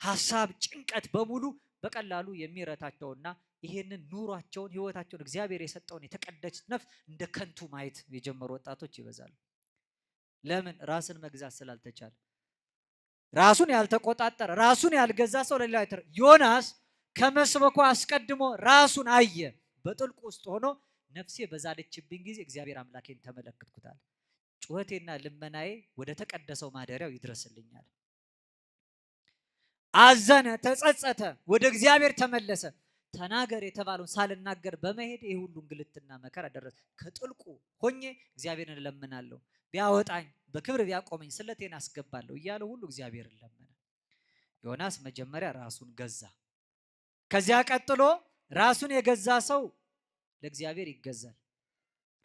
ሀሳብ ጭንቀት በሙሉ በቀላሉ የሚረታቸውና ይሄንን ኑሯቸውን ህይወታቸውን እግዚአብሔር የሰጠውን የተቀደሰ ነፍስ እንደ ከንቱ ማየት የጀመሩ ወጣቶች ይበዛሉ። ለምን? ራስን መግዛት ስላልተቻለ። ራሱን ያልተቆጣጠረ ራሱን ያልገዛ ሰው ለሌላ ዮናስ ከመስበኩ አስቀድሞ ራሱን አየ። በጥልቁ ውስጥ ሆኖ ነፍሴ በዛለችብኝ ጊዜ እግዚአብሔር አምላኬን ተመለከትኩታል። ጩኸቴና ልመናዬ ወደ ተቀደሰው ማደሪያው ይድረስልኛል። አዘነ፣ ተጸጸተ፣ ወደ እግዚአብሔር ተመለሰ። ተናገር የተባለውን ሳልናገር በመሄድ ይህ ሁሉ እንግልትና መከራ ደረሰ። ከጥልቁ ሆኜ እግዚአብሔርን እለምናለሁ፣ ቢያወጣኝ በክብር ቢያቆመኝ ስለቴን አስገባለሁ እያለ ሁሉ እግዚአብሔርን ለመነ። ዮናስ መጀመሪያ ራሱን ገዛ። ከዚያ ቀጥሎ ራሱን የገዛ ሰው ለእግዚአብሔር ይገዛል።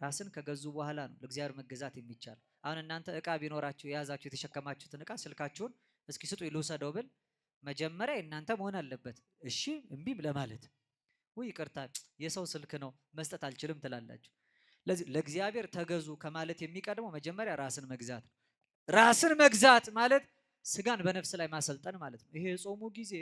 ራስን ከገዙ በኋላ ነው ለእግዚአብሔር መገዛት የሚቻል። አሁን እናንተ እቃ ቢኖራችሁ የያዛችሁ የተሸከማችሁትን እቃ ስልካችሁን እስኪ ስጡ ልውሰደው ብል መጀመሪያ እናንተ መሆን አለበት እሺ እምቢ ለማለት። ወይ ይቅርታ የሰው ስልክ ነው መስጠት አልችልም ትላላችሁ። ለዚህ ለእግዚአብሔር ተገዙ ከማለት የሚቀድመው መጀመሪያ ራስን መግዛት ነው። ራስን መግዛት ማለት ስጋን በነፍስ ላይ ማሰልጠን ማለት ነው። ይሄ የጾሙ ጊዜ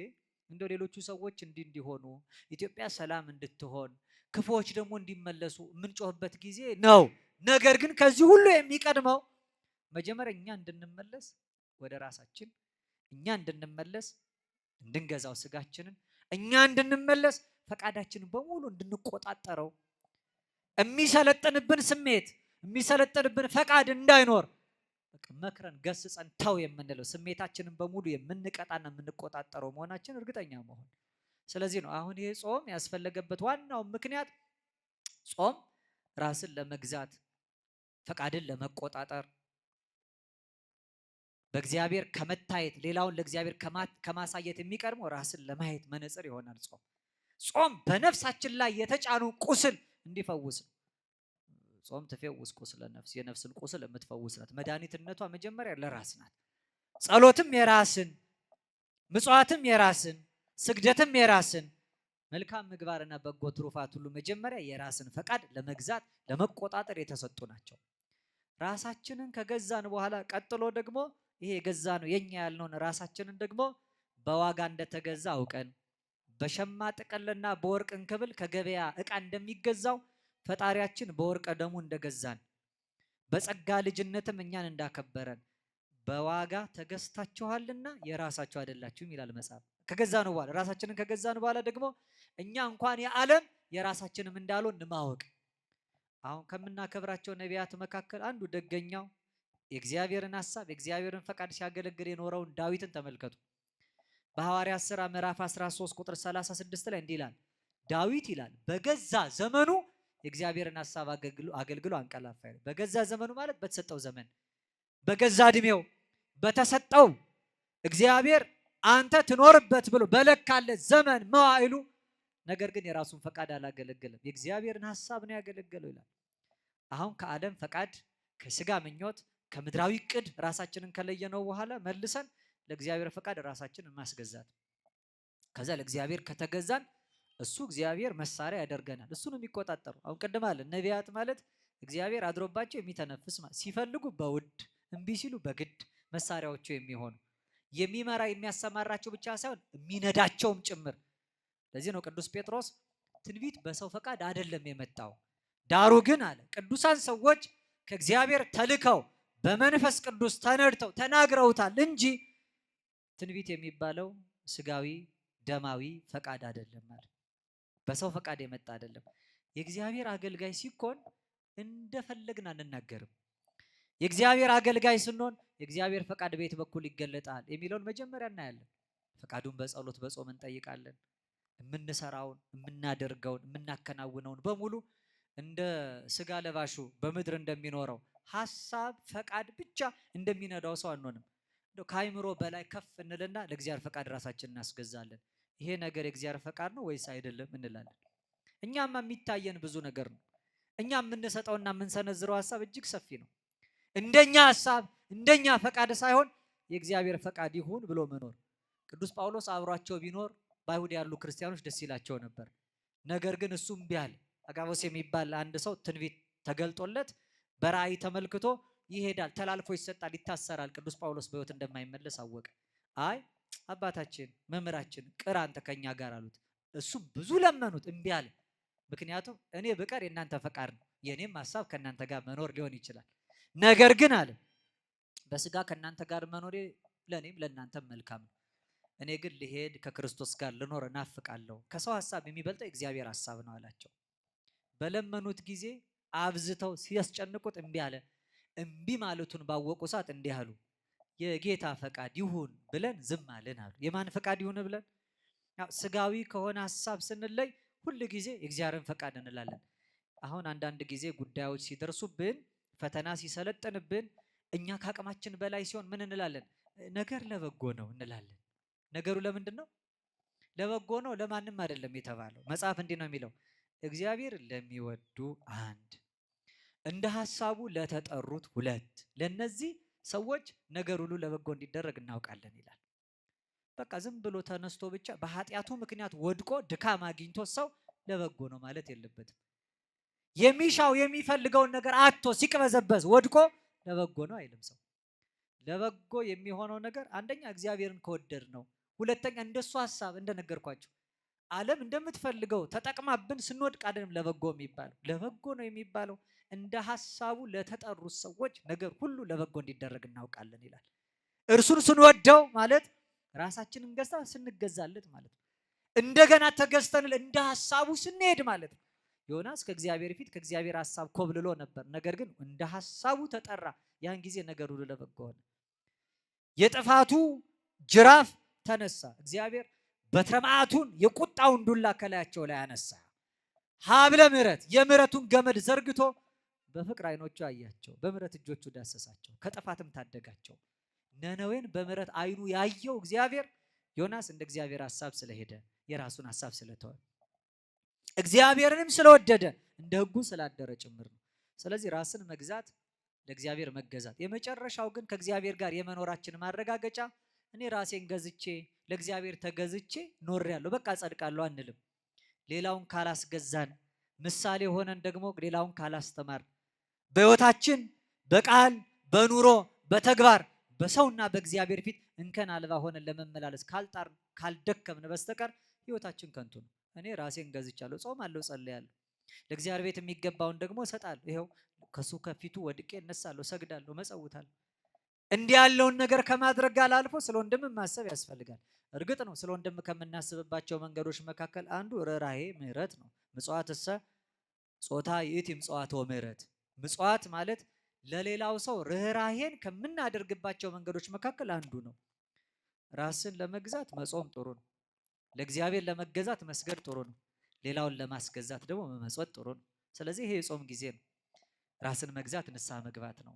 እንደ ሌሎቹ ሰዎች እንዲሆኑ ኢትዮጵያ ሰላም እንድትሆን ክፉዎች ደግሞ እንዲመለሱ የምንጮህበት ጊዜ ነው። ነገር ግን ከዚህ ሁሉ የሚቀድመው መጀመሪያ እኛ እንድንመለስ ወደ ራሳችን፣ እኛ እንድንመለስ እንድንገዛው ስጋችንን፣ እኛ እንድንመለስ ፈቃዳችንን በሙሉ እንድንቆጣጠረው፣ የሚሰለጥንብን ስሜት የሚሰለጥንብን ፈቃድ እንዳይኖር መክረን ገስጸን ተው የምንለው ስሜታችንን በሙሉ የምንቀጣና የምንቆጣጠረው መሆናችን እርግጠኛ መሆን። ስለዚህ ነው አሁን ይሄ ጾም ያስፈለገበት ዋናው ምክንያት ጾም ራስን ለመግዛት ፈቃድን ለመቆጣጠር በእግዚአብሔር ከመታየት ሌላውን ለእግዚአብሔር ከማሳየት የሚቀድመው ራስን ለማየት መነጽር ይሆናል። ጾም በነፍሳችን ላይ የተጫኑ ቁስል እንዲፈውስ ነው። ጾም ትፈውስ ቁስለ ነፍስ፣ የነፍስን ቁስል የምትፈውስ ናት። መድኃኒትነቷ መጀመሪያ ለራስ ናት። ጸሎትም የራስን፣ ምጽዋትም የራስን፣ ስግደትም የራስን፣ መልካም ምግባርና በጎ ትሩፋት ሁሉ መጀመሪያ የራስን ፈቃድ ለመግዛት ለመቆጣጠር የተሰጡ ናቸው። ራሳችንን ከገዛን በኋላ ቀጥሎ ደግሞ ይሄ የገዛ ነው የኛ ያልነውን ራሳችንን ደግሞ በዋጋ እንደተገዛ አውቀን በሸማ ጥቅልና በወርቅ እንክብል ከገበያ ዕቃ እንደሚገዛው ፈጣሪያችን በወርቀ ደሙ እንደገዛን በጸጋ ልጅነትም እኛን እንዳከበረን በዋጋ ተገዝታችኋልና የራሳችሁ አይደላችሁም ይላል መጽሐፍ። ከገዛነው በኋላ ራሳችንን ከገዛን በኋላ ደግሞ እኛ እንኳን የዓለም የራሳችንም እንዳልሆን ማወቅ። አሁን ከምናከብራቸው ነቢያት መካከል አንዱ ደገኛው የእግዚአብሔርን ሐሳብ የእግዚአብሔርን ፈቃድ ሲያገለግል የኖረውን ዳዊትን ተመልከቱ። በሐዋርያት ሥራ ምዕራፍ 13 ቁጥር 36 ላይ እንዲህ ይላል፣ ዳዊት ይላል በገዛ ዘመኑ የእግዚአብሔርን ሐሳብ አገልግሎ አንቀላፋ። በገዛ ዘመኑ ማለት በተሰጠው ዘመን፣ በገዛ እድሜው በተሰጠው እግዚአብሔር አንተ ትኖርበት ብሎ በለካለት ዘመን መዋዕሉ፣ ነገር ግን የራሱን ፈቃድ አላገለገለም፣ የእግዚአብሔርን ሐሳብ ነው ያገለገለው ይላል። አሁን ከዓለም ፈቃድ ከስጋ ምኞት ከምድራዊ ቅድ ራሳችንን ከለየነው በኋላ መልሰን ለእግዚአብሔር ፈቃድ ራሳችንን ማስገዛት። ከዛ ለእግዚአብሔር ከተገዛን እሱ እግዚአብሔር መሳሪያ ያደርገናል። እሱ ነው የሚቆጣጠሩ። አሁን ቅድም አለ ነቢያት ማለት እግዚአብሔር አድሮባቸው የሚተነፍስ ሲፈልጉ በውድ እምቢ ሲሉ በግድ መሳሪያዎቹ የሚሆኑ የሚመራ የሚያሰማራቸው ብቻ ሳይሆን የሚነዳቸውም ጭምር። ለዚህ ነው ቅዱስ ጴጥሮስ ትንቢት በሰው ፈቃድ አይደለም የመጣው፣ ዳሩ ግን አለ ቅዱሳን ሰዎች ከእግዚአብሔር ተልከው በመንፈስ ቅዱስ ተነድተው ተናግረውታል እንጂ ትንቢት የሚባለው ስጋዊ ደማዊ ፈቃድ አይደለም ማለት በሰው ፈቃድ የመጣ አይደለም። የእግዚአብሔር አገልጋይ ሲኮን እንደፈለግን አንናገርም። የእግዚአብሔር አገልጋይ ስንሆን የእግዚአብሔር ፈቃድ በየት በኩል ይገለጣል የሚለውን መጀመሪያ እናያለን። ፈቃዱን በጸሎት በጾም እንጠይቃለን። የምንሰራውን የምናደርገውን የምናከናውነውን በሙሉ እንደ ስጋ ለባሹ በምድር እንደሚኖረው ሐሳብ ፈቃድ ብቻ እንደሚነዳው ሰው አንሆንም። ከአይምሮ በላይ ከፍ እንልና ለእግዚአብሔር ፈቃድ ራሳችንን እናስገዛለን። ይሄ ነገር የእግዚአብሔር ፈቃድ ነው ወይስ አይደለም እንላለን። እኛማ የሚታየን ብዙ ነገር ነው። እኛ የምንሰጠውና የምንሰነዝረው ሐሳብ እጅግ ሰፊ ነው። እንደኛ ሐሳብ እንደኛ ፈቃድ ሳይሆን የእግዚአብሔር ፈቃድ ይሁን ብሎ መኖር። ቅዱስ ጳውሎስ አብሯቸው ቢኖር በአይሁድ ያሉ ክርስቲያኖች ደስ ይላቸው ነበር። ነገር ግን እሱ እምቢ አለ። አጋቦስ የሚባል አንድ ሰው ትንቢት ተገልጦለት በራእይ ተመልክቶ ይሄዳል፣ ተላልፎ ይሰጣል፣ ይታሰራል። ቅዱስ ጳውሎስ በሕይወት እንደማይመለስ አወቀ። አይ አባታችን መምህራችን ቅር አንተ ከኛ ጋር አሉት። እሱ ብዙ ለመኑት፣ እምቢ አለ። ምክንያቱም እኔ ብቀር የእናንተ ፈቃድ ነው፣ የእኔም ሐሳብ ከእናንተ ጋር መኖር ሊሆን ይችላል። ነገር ግን አለ በስጋ ከእናንተ ጋር መኖሬ ለእኔም ለእናንተም መልካም ነው። እኔ ግን ልሄድ ከክርስቶስ ጋር ልኖር እናፍቃለሁ። ከሰው ሐሳብ የሚበልጠው የእግዚአብሔር ሐሳብ ነው አላቸው። በለመኑት ጊዜ አብዝተው ሲያስጨንቁት እምቢ አለ። እምቢ ማለቱን ባወቁ ሰዓት እንዲህ አሉ፣ የጌታ ፈቃድ ይሁን ብለን ዝም አልን አሉ። የማን ፈቃድ ይሁን ብለን? ስጋዊ ከሆነ ሐሳብ ስንለይ ሁል ጊዜ የእግዚአብሔርን ፈቃድ እንላለን። አሁን አንዳንድ ጊዜ ጉዳዮች ሲደርሱብን፣ ፈተና ሲሰለጥንብን፣ እኛ ከአቅማችን በላይ ሲሆን ምን እንላለን? ነገር ለበጎ ነው እንላለን። ነገሩ ለምንድን ነው? ለበጎ ነው፣ ለማንም አይደለም የተባለው። መጽሐፍ እንዲህ ነው የሚለው፣ እግዚአብሔር ለሚወዱ አንድ፣ እንደ ሐሳቡ ለተጠሩት ሁለት፣ ለነዚህ ሰዎች ነገር ሁሉ ለበጎ እንዲደረግ እናውቃለን ይላል። በቃ ዝም ብሎ ተነስቶ ብቻ በኃጢአቱ ምክንያት ወድቆ ድካም አግኝቶ ሰው ለበጎ ነው ማለት የለበትም። የሚሻው የሚፈልገውን ነገር አጥቶ ሲቅበዘበዝ ወድቆ ለበጎ ነው አይልም ሰው። ለበጎ የሚሆነው ነገር አንደኛ እግዚአብሔርን ከወደድ ነው። ሁለተኛ እንደሱ ሐሳብ እንደነገርኳችሁ ዓለም እንደምትፈልገው ተጠቅማብን ስንወድቅ አይደለም ለበጎ የሚባለው። ለበጎ ነው የሚባለው እንደ ሐሳቡ ለተጠሩት ሰዎች ነገር ሁሉ ለበጎ እንዲደረግ እናውቃለን ይላል። እርሱን ስንወደው ማለት ራሳችንን ገዝታ ስንገዛለት ማለት ነው። እንደገና ተገዝተን እንደ ሐሳቡ ስንሄድ ማለት ነው። ዮናስ ከእግዚአብሔር ፊት ከእግዚአብሔር ሐሳብ ኮብልሎ ነበር። ነገር ግን እንደ ሐሳቡ ተጠራ። ያን ጊዜ ነገር ሁሉ ለበጎ ሆነ። የጥፋቱ ጅራፍ ተነሳ። እግዚአብሔር በትረ መዓቱን የቁጣውን ዱላ ከላያቸው ላይ አነሳ። ሀብለ ምሕረት የምሕረቱን ገመድ ዘርግቶ በፍቅር አይኖቹ አያቸው፣ በምሕረት እጆቹ ዳሰሳቸው፣ ከጥፋትም ታደጋቸው። ነነዌን በምሕረት አይኑ ያየው እግዚአብሔር ዮናስ እንደ እግዚአብሔር ሐሳብ ስለሄደ የራሱን ሐሳብ ስለተወ እግዚአብሔርንም ስለወደደ እንደ ሕጉ ስላደረ ጭምር ነው። ስለዚህ ራስን መግዛት ለእግዚአብሔር መገዛት። የመጨረሻው ግን ከእግዚአብሔር ጋር የመኖራችን ማረጋገጫ እኔ ራሴን ገዝቼ ለእግዚአብሔር ተገዝቼ ኖሬያለሁ በቃ ጸድቃለሁ አንልም። ሌላውን ካላስገዛን፣ ምሳሌ ሆነን ደግሞ ሌላውን ካላስተማር፣ በሕይወታችን በቃል በኑሮ በተግባር በሰውና በእግዚአብሔር ፊት እንከን አልባ ሆነን ለመመላለስ ካልጣር ካልደከምን በስተቀር ሕይወታችን ከንቱ ነው። እኔ ራሴን ገዝቻለሁ፣ ጾማለሁ፣ ጸልያለሁ፣ ለእግዚአብሔር ቤት የሚገባውን ደግሞ እሰጣለሁ። ይኸው ከሱ ከፊቱ ወድቄ እነሳለሁ፣ ሰግዳለሁ፣ መጸውታለሁ። እንዲህ ያለውን ነገር ከማድረግ ጋር አልፎ ስለ ወንድም ማሰብ ያስፈልጋል። እርግጥ ነው ስለ ወንድም ከምናስብባቸው መንገዶች መካከል አንዱ ርኅራኄ ምሕረት ነው። ምጽዋት እሰ ጾታ ይእቲ ምጽዋት ወምሕረት። ምጽዋት ማለት ለሌላው ሰው ርኅራኄን ከምናደርግባቸው መንገዶች መካከል አንዱ ነው። ራስን ለመግዛት መጾም ጥሩ ነው። ለእግዚአብሔር ለመገዛት መስገድ ጥሩ ነው። ሌላውን ለማስገዛት ደግሞ መመጽወት ጥሩ ነው። ስለዚህ ይሄ የጾም ጊዜ ነው። ራስን መግዛት ንስሐ መግባት ነው።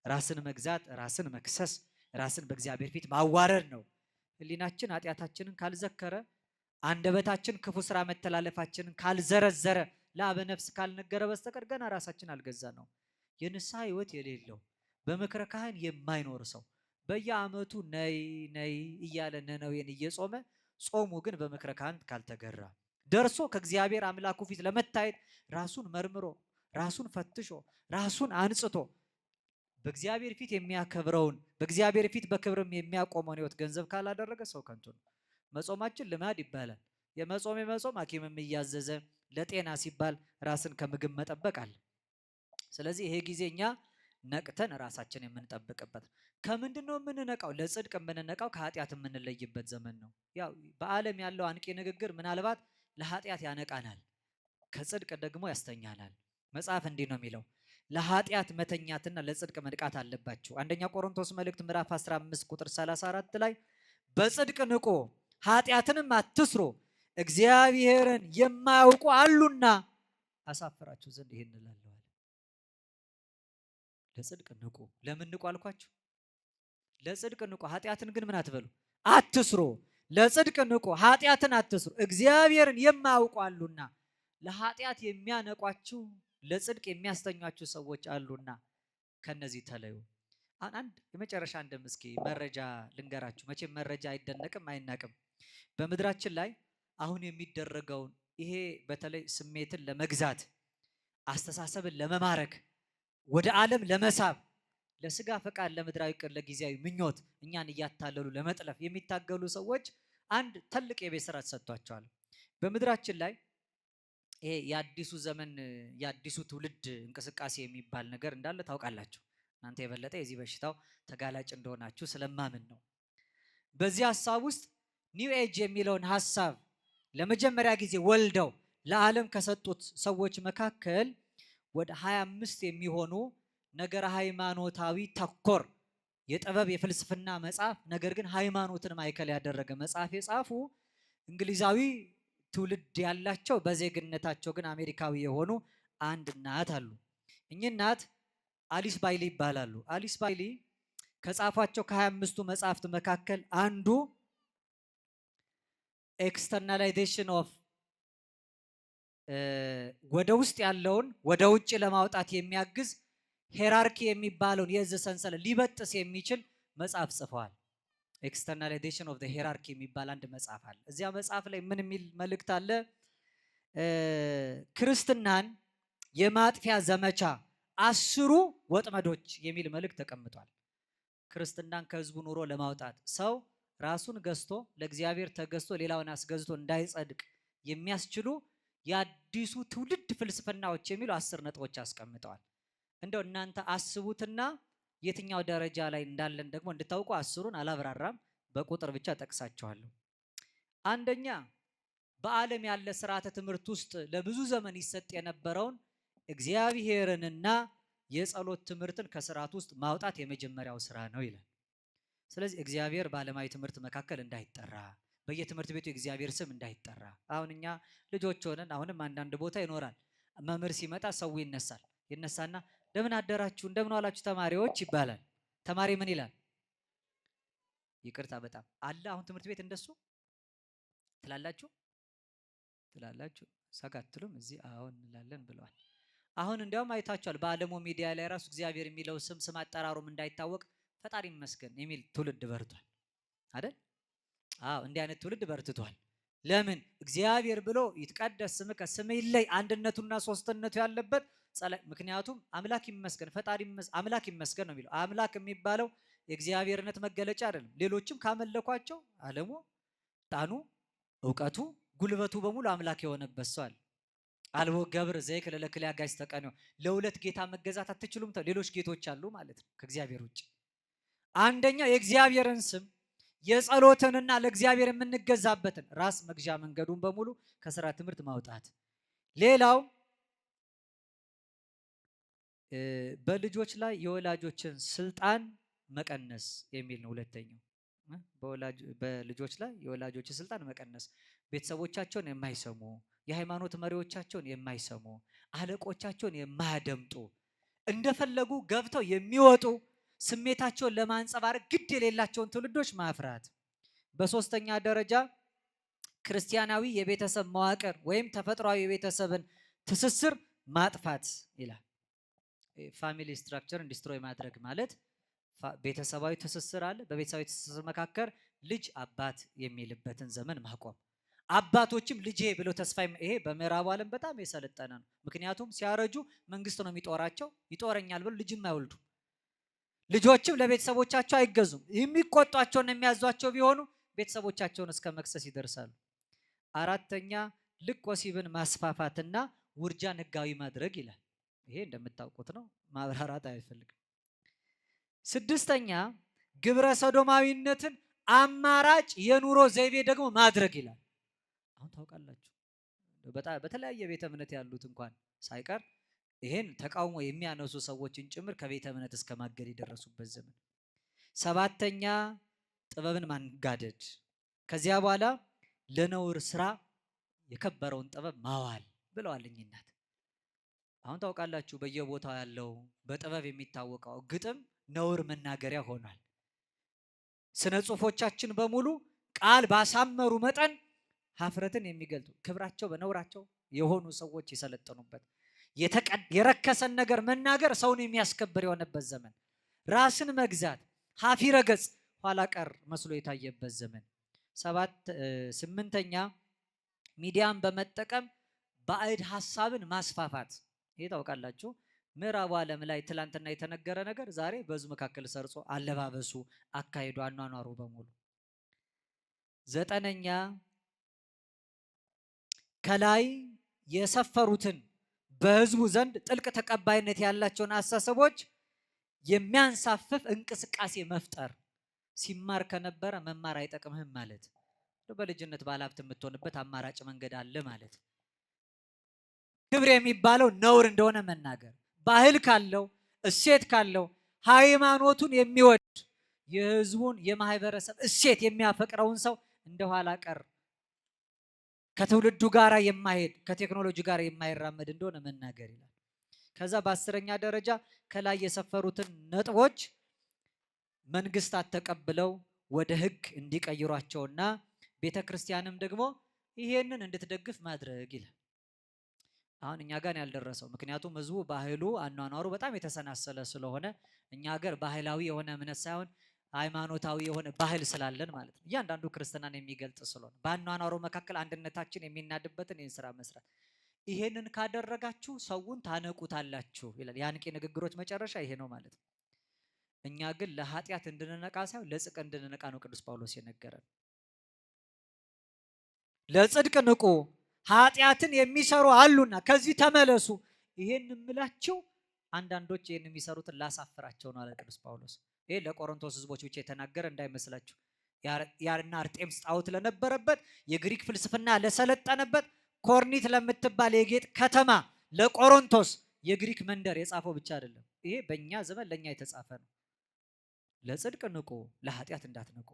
ራስን መግዛት ራስን መክሰስ፣ ራስን በእግዚአብሔር ፊት ማዋረድ ነው። ሕሊናችን ኃጢአታችንን ካልዘከረ፣ አንደበታችን ክፉ ስራ መተላለፋችንን ካልዘረዘረ፣ ለአበ ነፍስ ካልነገረ በስተቀር ገና ራሳችን አልገዛ ነው። የንስሐ ሕይወት የሌለው በምክረ ካህን የማይኖር ሰው በየዓመቱ ነይ ነይ እያለ ነነዌን እየጾመ ጾሙ ግን በምክረ ካህን ካልተገራ ደርሶ ከእግዚአብሔር አምላኩ ፊት ለመታየት ራሱን መርምሮ ራሱን ፈትሾ ራሱን አንጽቶ በእግዚአብሔር ፊት የሚያከብረውን በእግዚአብሔር ፊት በክብርም የሚያቆመውን ሕይወት ገንዘብ ካላደረገ ሰው ከንቱ ነው። መጾማችን ልማድ ይባላል። የመጾም ሐኪምም እያዘዘ ለጤና ሲባል ራስን ከምግብ መጠበቅ አለ። ስለዚህ ይሄ ጊዜ እኛ ነቅተን ራሳችን የምንጠብቅበት ከምንድን ነው የምንነቃው? ለጽድቅ የምንነቃው ከኃጢአት የምንለይበት ዘመን ነው። ያው በዓለም ያለው አንቂ ንግግር ምናልባት ለኃጢአት ያነቃናል፣ ከጽድቅ ደግሞ ያስተኛናል። መጽሐፍ እንዲህ ነው የሚለው፣ ለኃጢአት መተኛትና ለጽድቅ መንቃት አለባችሁ። አንደኛ ቆሮንቶስ መልእክት ምዕራፍ 15 ቁጥር 34 ላይ በጽድቅ ንቁ፣ ኃጢአትንም አትስሩ፣ እግዚአብሔርን የማያውቁ አሉና አሳፍራችሁ ዘንድ ይሄን እላለሁ። ለጽድቅ ንቁ። ለምን ንቁ አልኳችሁ? ለጽድቅ ንቁ። ኃጢአትን ግን ምን አትበሉ? አትስሩ። ለጽድቅ ንቁ፣ ኃጢአትን አትስሩ፣ እግዚአብሔርን የማያውቁ አሉና። ለኃጢአት የሚያነቋችሁ ለጽድቅ የሚያስተኟችሁ ሰዎች አሉና ከነዚህ ተለዩ። አንድ የመጨረሻ እስኪ መረጃ ልንገራችሁ። መቼም መረጃ አይደነቅም አይናቅም። በምድራችን ላይ አሁን የሚደረገውን ይሄ በተለይ ስሜትን ለመግዛት አስተሳሰብን ለመማረክ ወደ ዓለም ለመሳብ ለስጋ ፈቃድ ለምድራዊ ቅር ለጊዜያዊ ምኞት እኛን እያታለሉ ለመጥለፍ የሚታገሉ ሰዎች አንድ ትልቅ የቤት ስራ ተሰጥቷቸዋል። በምድራችን ላይ ይሄ የአዲሱ ዘመን የአዲሱ ትውልድ እንቅስቃሴ የሚባል ነገር እንዳለ ታውቃላችሁ። እናንተ የበለጠ የዚህ በሽታው ተጋላጭ እንደሆናችሁ ስለማምን ነው። በዚህ ሐሳብ ውስጥ ኒው ኤጅ የሚለውን ሐሳብ ለመጀመሪያ ጊዜ ወልደው ለዓለም ከሰጡት ሰዎች መካከል ወደ 25 የሚሆኑ ነገረ ሃይማኖታዊ ተኮር የጥበብ የፍልስፍና መጽሐፍ ነገር ግን ሃይማኖትን ማዕከል ያደረገ መጽሐፍ የጻፉ እንግሊዛዊ ትውልድ ያላቸው በዜግነታቸው ግን አሜሪካዊ የሆኑ አንድ እናት አሉ። እኚህ እናት አሊስ ባይሊ ይባላሉ። አሊስ ባይሊ ከጻፏቸው ከ25ቱ መጽሐፍት መካከል አንዱ ኤክስተርናላይዜሽን ኦፍ ወደ ውስጥ ያለውን ወደ ውጭ ለማውጣት የሚያግዝ ሄራርኪ የሚባለውን የእዝ ሰንሰለት ሊበጥስ የሚችል መጽሐፍ ጽፈዋል። ኤክስተርናላይዜሽን ኦፍ ሄራርኪ የሚባል አንድ መጽሐፍ አለ። እዚያ መጽሐፍ ላይ ምን የሚል መልእክት አለ? ክርስትናን የማጥፊያ ዘመቻ 10 ወጥመዶች የሚል መልእክት ተቀምጧል። ክርስትናን ከህዝቡ ኑሮ ለማውጣት ሰው ራሱን ገዝቶ ለእግዚአብሔር ተገዝቶ ሌላውን አስገዝቶ እንዳይጸድቅ የሚያስችሉ የአዲሱ ትውልድ ፍልስፍናዎች የሚሉ 10 ነጥቦች አስቀምጠዋል። እንደው እናንተ አስቡትና የትኛው ደረጃ ላይ እንዳለን ደግሞ እንድታውቁ 10ን አላብራራም፣ በቁጥር ብቻ ጠቅሳቸዋለሁ። አንደኛ በዓለም ያለ ስርዓተ ትምህርት ውስጥ ለብዙ ዘመን ይሰጥ የነበረውን እግዚአብሔርንና የጸሎት ትምህርትን ከስርዓት ውስጥ ማውጣት የመጀመሪያው ስራ ነው ይላል። ስለዚህ እግዚአብሔር በዓለማዊ ትምህርት መካከል እንዳይጠራ፣ በየትምህርት ቤቱ የእግዚአብሔር ስም እንዳይጠራ። አሁን እኛ ልጆች ሆነን አሁንም አንዳንድ ቦታ ይኖራል። መምህር ሲመጣ ሰው ይነሳና እንደምን አደራችሁ እንደምን ዋላችሁ ተማሪዎች ይባላል። ተማሪ ምን ይላል? ይቅርታ በጣም አለ። አሁን ትምህርት ቤት እንደሱ ትላላችሁ ሰጋትሉም እዚህ አሁን እንላለን ብለዋል። አሁን እንዲያውም አይታችኋል በዓለሙ ሚዲያ ላይ ራሱ እግዚአብሔር የሚለው ስም አጠራሩም እንዳይታወቅ ፈጣሪ ይመስገን የሚል ትውልድ በርቷል አይደል? አዎ እንዲህ አይነት ትውልድ በርትቷል። ለምን? እግዚአብሔር ብሎ ይትቀደስ ስምከ ስምህ ይለይ አንድነቱና ሶስትነቱ ያለበት ምክንያቱም አምላክ ይመስገን ፈጣሪ አምላክ ይመስገን ነው የሚለው። አምላክ የሚባለው የእግዚአብሔርነት መገለጫ አይደለም። ሌሎችም ካመለኳቸው ዓለሙ ጣኑ እውቀቱ ጉልበቱ በሙሉ አምላክ የሆነበት ሰው አለ። አልቦ ገብር ዘይክ ለለክል ያጋጅ ተቀነው ለሁለት ጌታ መገዛት አትችሉም። ሌሎች ጌቶች አሉ ማለት ነው ከእግዚአብሔር ውጭ። አንደኛ የእግዚአብሔርን ስም የጸሎትንና ለእግዚአብሔር የምንገዛበትን ራስ መግዣ መንገዱን በሙሉ ከስራ ትምህርት ማውጣት። ሌላው በልጆች ላይ የወላጆችን ስልጣን መቀነስ የሚል ነው። ሁለተኛው በልጆች ላይ የወላጆችን ስልጣን መቀነስ፣ ቤተሰቦቻቸውን የማይሰሙ የሃይማኖት መሪዎቻቸውን የማይሰሙ አለቆቻቸውን የማያደምጡ እንደፈለጉ ገብተው የሚወጡ ስሜታቸውን ለማንጸባረቅ ግድ የሌላቸውን ትውልዶች ማፍራት። በሶስተኛ ደረጃ ክርስቲያናዊ የቤተሰብ መዋቅር ወይም ተፈጥሯዊ የቤተሰብን ትስስር ማጥፋት ይላል። ፋሚሊ ስትራክቸርን ዲስትሮይ ማድረግ ማለት ቤተሰባዊ ትስስር አለ። በቤተሰባዊ ትስስር መካከል ልጅ አባት የሚልበትን ዘመን ማቆም። አባቶችም ልጄ ብለው ተስፋ ይሄ በምዕራቡ ዓለም በጣም የሰለጠነ ነው። ምክንያቱም ሲያረጁ መንግስት ነው የሚጦራቸው። ይጦረኛል ብለው ልጅም አይወልዱ። ልጆችም ለቤተሰቦቻቸው አይገዙም። የሚቆጧቸውና የሚያዟቸው ቢሆኑ ቤተሰቦቻቸውን እስከ መክሰስ ይደርሳሉ። አራተኛ ልቅ ወሲብን ማስፋፋትና ውርጃን ህጋዊ ማድረግ ይላል። ይሄ እንደምታውቁት ነው፣ ማብራራት አይፈልግም። ስድስተኛ ግብረ ሰዶማዊነትን አማራጭ የኑሮ ዘይቤ ደግሞ ማድረግ ይላል። አሁን ታውቃላችሁ በተለያየ ቤተ እምነት ያሉት እንኳን ሳይቀር ይሄን ተቃውሞ የሚያነሱ ሰዎችን ጭምር ከቤተ እምነት እስከ ማገድ የደረሱበት ዘመን። ሰባተኛ ጥበብን ማንጋደድ፣ ከዚያ በኋላ ለነውር ስራ የከበረውን ጥበብ ማዋል ብለዋል እኚህ እናት። አሁን ታውቃላችሁ በየቦታው ያለው በጥበብ የሚታወቀው ግጥም ነውር መናገሪያ ሆኗል። ስነ ጽሁፎቻችን በሙሉ ቃል ባሳመሩ መጠን ሀፍረትን የሚገልጡ ክብራቸው በነውራቸው የሆኑ ሰዎች የሰለጠኑበት የረከሰን ነገር መናገር ሰውን የሚያስከብር የሆነበት ዘመን፣ ራስን መግዛት ሀፊረ ገጽ ኋላ ቀር መስሎ የታየበት ዘመን። ስምንተኛ ሚዲያን በመጠቀም ባዕድ ሀሳብን ማስፋፋት። ይሄ ታውቃላችሁ ምዕራቡ ዓለም ላይ ትላንትና የተነገረ ነገር ዛሬ በህዝብ መካከል ሰርጾ አለባበሱ፣ አካሄዱ፣ አኗኗሩ በሙሉ። ዘጠነኛ ከላይ የሰፈሩትን በህዝቡ ዘንድ ጥልቅ ተቀባይነት ያላቸውን አስተሳሰቦች የሚያንሳፍፍ እንቅስቃሴ መፍጠር። ሲማር ከነበረ መማር አይጠቅምህም ማለት በልጅነት ባለሀብት የምትሆንበት አማራጭ መንገድ አለ ማለት። ክብር የሚባለው ነውር እንደሆነ መናገር፣ ባህል ካለው እሴት ካለው ሃይማኖቱን የሚወድ የህዝቡን የማህበረሰብ እሴት የሚያፈቅረውን ሰው እንደኋላ ቀር ከትውልዱ ጋር የማይሄድ ከቴክኖሎጂ ጋር የማይራመድ እንደሆነ መናገር ይላል። ከዛ በ10ኛ ደረጃ ከላይ የሰፈሩትን ነጥቦች መንግስታት ተቀብለው ወደ ህግ እንዲቀይሯቸውና ቤተክርስቲያንም ደግሞ ይሄንን እንድትደግፍ ማድረግ ይላል። አሁን እኛ ጋር ያልደረሰው ምክንያቱም ህዝቡ ባህሉ አኗኗሩ በጣም የተሰናሰለ ስለሆነ እኛ ሀገር ባህላዊ የሆነ እምነት ሳይሆን ሃይማኖታዊ የሆነ ባህል ስላለን ማለት ነው። እያንዳንዱ ክርስትናን የሚገልጽ ስለሆነ በአኗኗሩ መካከል አንድነታችን የሚናድበትን ይህን ስራ መስራት። ይሄንን ካደረጋችሁ ሰውን ታነቁታላችሁ ይላል። የአንቂ ንግግሮች መጨረሻ ይሄ ነው ማለት ነው። እኛ ግን ለኃጢአት እንድንነቃ ሳይሆን ለጽድቅ እንድንነቃ ነው ቅዱስ ጳውሎስ የነገረን። ለጽድቅ ንቁ፣ ኃጢአትን የሚሰሩ አሉና ከዚህ ተመለሱ። ይሄን የምላችሁ አንዳንዶች ይሄን የሚሰሩትን ላሳፍራቸው ነው አለ ቅዱስ ጳውሎስ። ይሄ ለቆሮንቶስ ህዝቦች ብቻ የተናገረ እንዳይመስላችሁ። ያና አርጤምስ ጣዖት ለነበረበት የግሪክ ፍልስፍና ለሰለጠነበት ኮርኒት ለምትባል የጌጥ ከተማ ለቆሮንቶስ የግሪክ መንደር የጻፈው ብቻ አይደለም። ይሄ በእኛ ዘመን ለእኛ የተጻፈ ነው። ለጽድቅ ንቁ፣ ለኃጢአት እንዳትንቁ።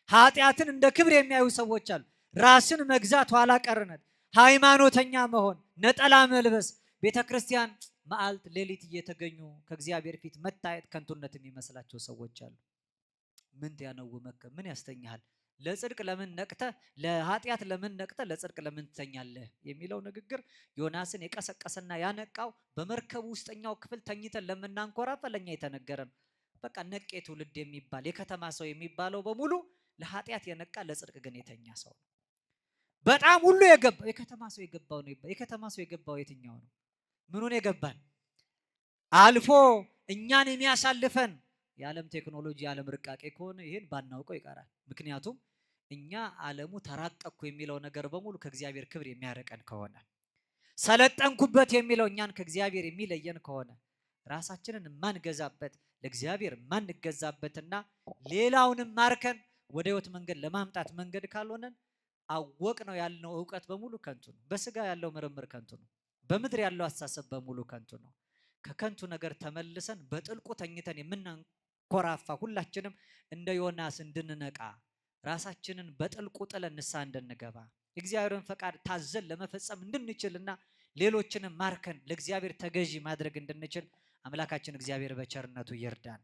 ኃጢአትን እንደ ክብር የሚያዩ ሰዎች አሉ። ራስን መግዛት፣ ኋላ ቀርነት፣ ሃይማኖተኛ መሆን፣ ነጠላ መልበስ፣ ቤተክርስቲያን መዓልት ሌሊት እየተገኙ ከእግዚአብሔር ፊት መታየት ከንቱነት የሚመስላቸው ሰዎች አሉ። ምን ያነውመከ ምን ያስተኛሃል? ለጽድቅ ለምን ነቅተህ ለኃጢአት ለምን ነቅተህ ለጽድቅ ለምን ትተኛለህ የሚለው ንግግር ዮናስን የቀሰቀሰና ያነቃው በመርከቡ ውስጠኛው ክፍል ተኝተን ለምናንኮራፋ ለኛ የተነገረ ነው። በቃ ነቄ ትውልድ የሚባል የከተማ ሰው የሚባለው በሙሉ ለኃጢአት የነቃ ለጽድቅ ግን የተኛ ሰው ነው። በጣም ሁሉ የገባው የከተማ ሰው የገባው ነው። የከተማ ሰው የገባው የትኛው ነው? ምኑን የገባን? አልፎ እኛን የሚያሳልፈን የዓለም ቴክኖሎጂ የዓለም ርቃቄ ከሆነ ይሄን ባናውቀው ይቀራል። ምክንያቱም እኛ ዓለሙ ተራቀቅኩ የሚለው ነገር በሙሉ ከእግዚአብሔር ክብር የሚያረቀን ከሆነ ሰለጠንኩበት የሚለው እኛን ከእግዚአብሔር የሚለየን ከሆነ ራሳችንን ማንገዛበት ለእግዚአብሔር ማንገዛበትና ሌላውንም ማርከን ወደ ህይወት መንገድ ለማምጣት መንገድ ካልሆነን አወቅ ነው ያልነው ዕውቀት በሙሉ ከንቱ ነው። በስጋ ያለው ምርምር ከንቱ ነው። በምድር ያለው አስተሳሰብ በሙሉ ከንቱ ነው። ከከንቱ ነገር ተመልሰን በጥልቁ ተኝተን የምናንኮራፋ ሁላችንም እንደ ዮናስ እንድንነቃ ራሳችንን በጥልቁ ጥለን ንስሐ እንድንገባ እግዚአብሔርን ፈቃድ ታዘን ለመፈጸም እንድንችልና ሌሎችንም ማርከን ለእግዚአብሔር ተገዢ ማድረግ እንድንችል አምላካችን እግዚአብሔር በቸርነቱ ይርዳን።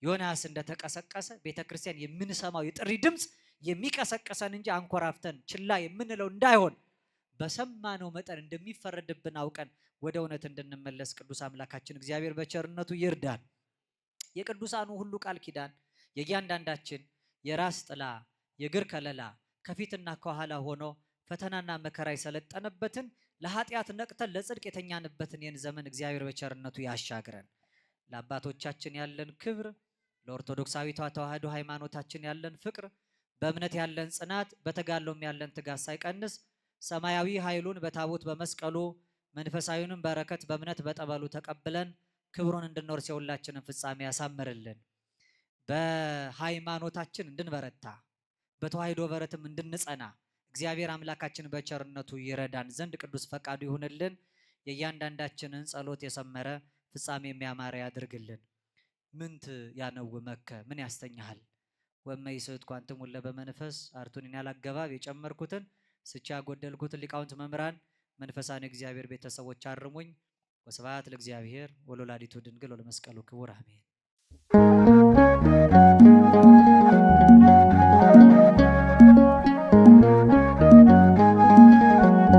ዮናስ እንደተቀሰቀሰ ቤተክርስቲያን የምንሰማው የጥሪ ድምፅ የሚቀሰቀሰን እንጂ አንኮራፍተን ችላ የምንለው እንዳይሆን በሰማነው መጠን እንደሚፈረድብን አውቀን ወደ እውነት እንድንመለስ ቅዱስ አምላካችን እግዚአብሔር በቸርነቱ ይርዳን። የቅዱሳኑ ሁሉ ቃል ኪዳን የእያንዳንዳችን የራስ ጥላ የእግር ከለላ ከፊትና ከኋላ ሆኖ ፈተናና መከራ የሰለጠነበትን ለኃጢአት ነቅተን ለጽድቅ የተኛንበትን ይህን ዘመን እግዚአብሔር በቸርነቱ ያሻግረን። ለአባቶቻችን ያለን ክብር፣ ለኦርቶዶክሳዊቷ ተዋህዶ ሃይማኖታችን ያለን ፍቅር፣ በእምነት ያለን ጽናት፣ በተጋድሎም ያለን ትጋት ሳይቀንስ ሰማያዊ ኃይሉን በታቦት በመስቀሉ መንፈሳዊውንም በረከት በእምነት በጠበሉ ተቀብለን ክብሩን እንድንወርስ የሁላችንን ፍጻሜ ያሳምርልን። በሃይማኖታችን እንድንበረታ በተዋህዶ በረትም እንድንጸና እግዚአብሔር አምላካችን በቸርነቱ ይረዳን ዘንድ ቅዱስ ፈቃዱ ይሁንልን። የእያንዳንዳችንን ጸሎት የሰመረ ፍጻሜ የሚያማረ ያድርግልን። ምንት ያነውመከ ምን ያስተኛሃል? ወመይስሕት ኳንትሙ ለበመንፈስ አርቱን ያላገባብ የጨመርኩትን ስቻ ያጎደልኩትን ሊቃውንት መምህራን መንፈሳን እግዚአብሔር ቤተሰቦች አርሙኝ። ወስብሐት ለእግዚአብሔር ወለወላዲቱ ድንግል ወለመስቀሉ ክቡር አሜን።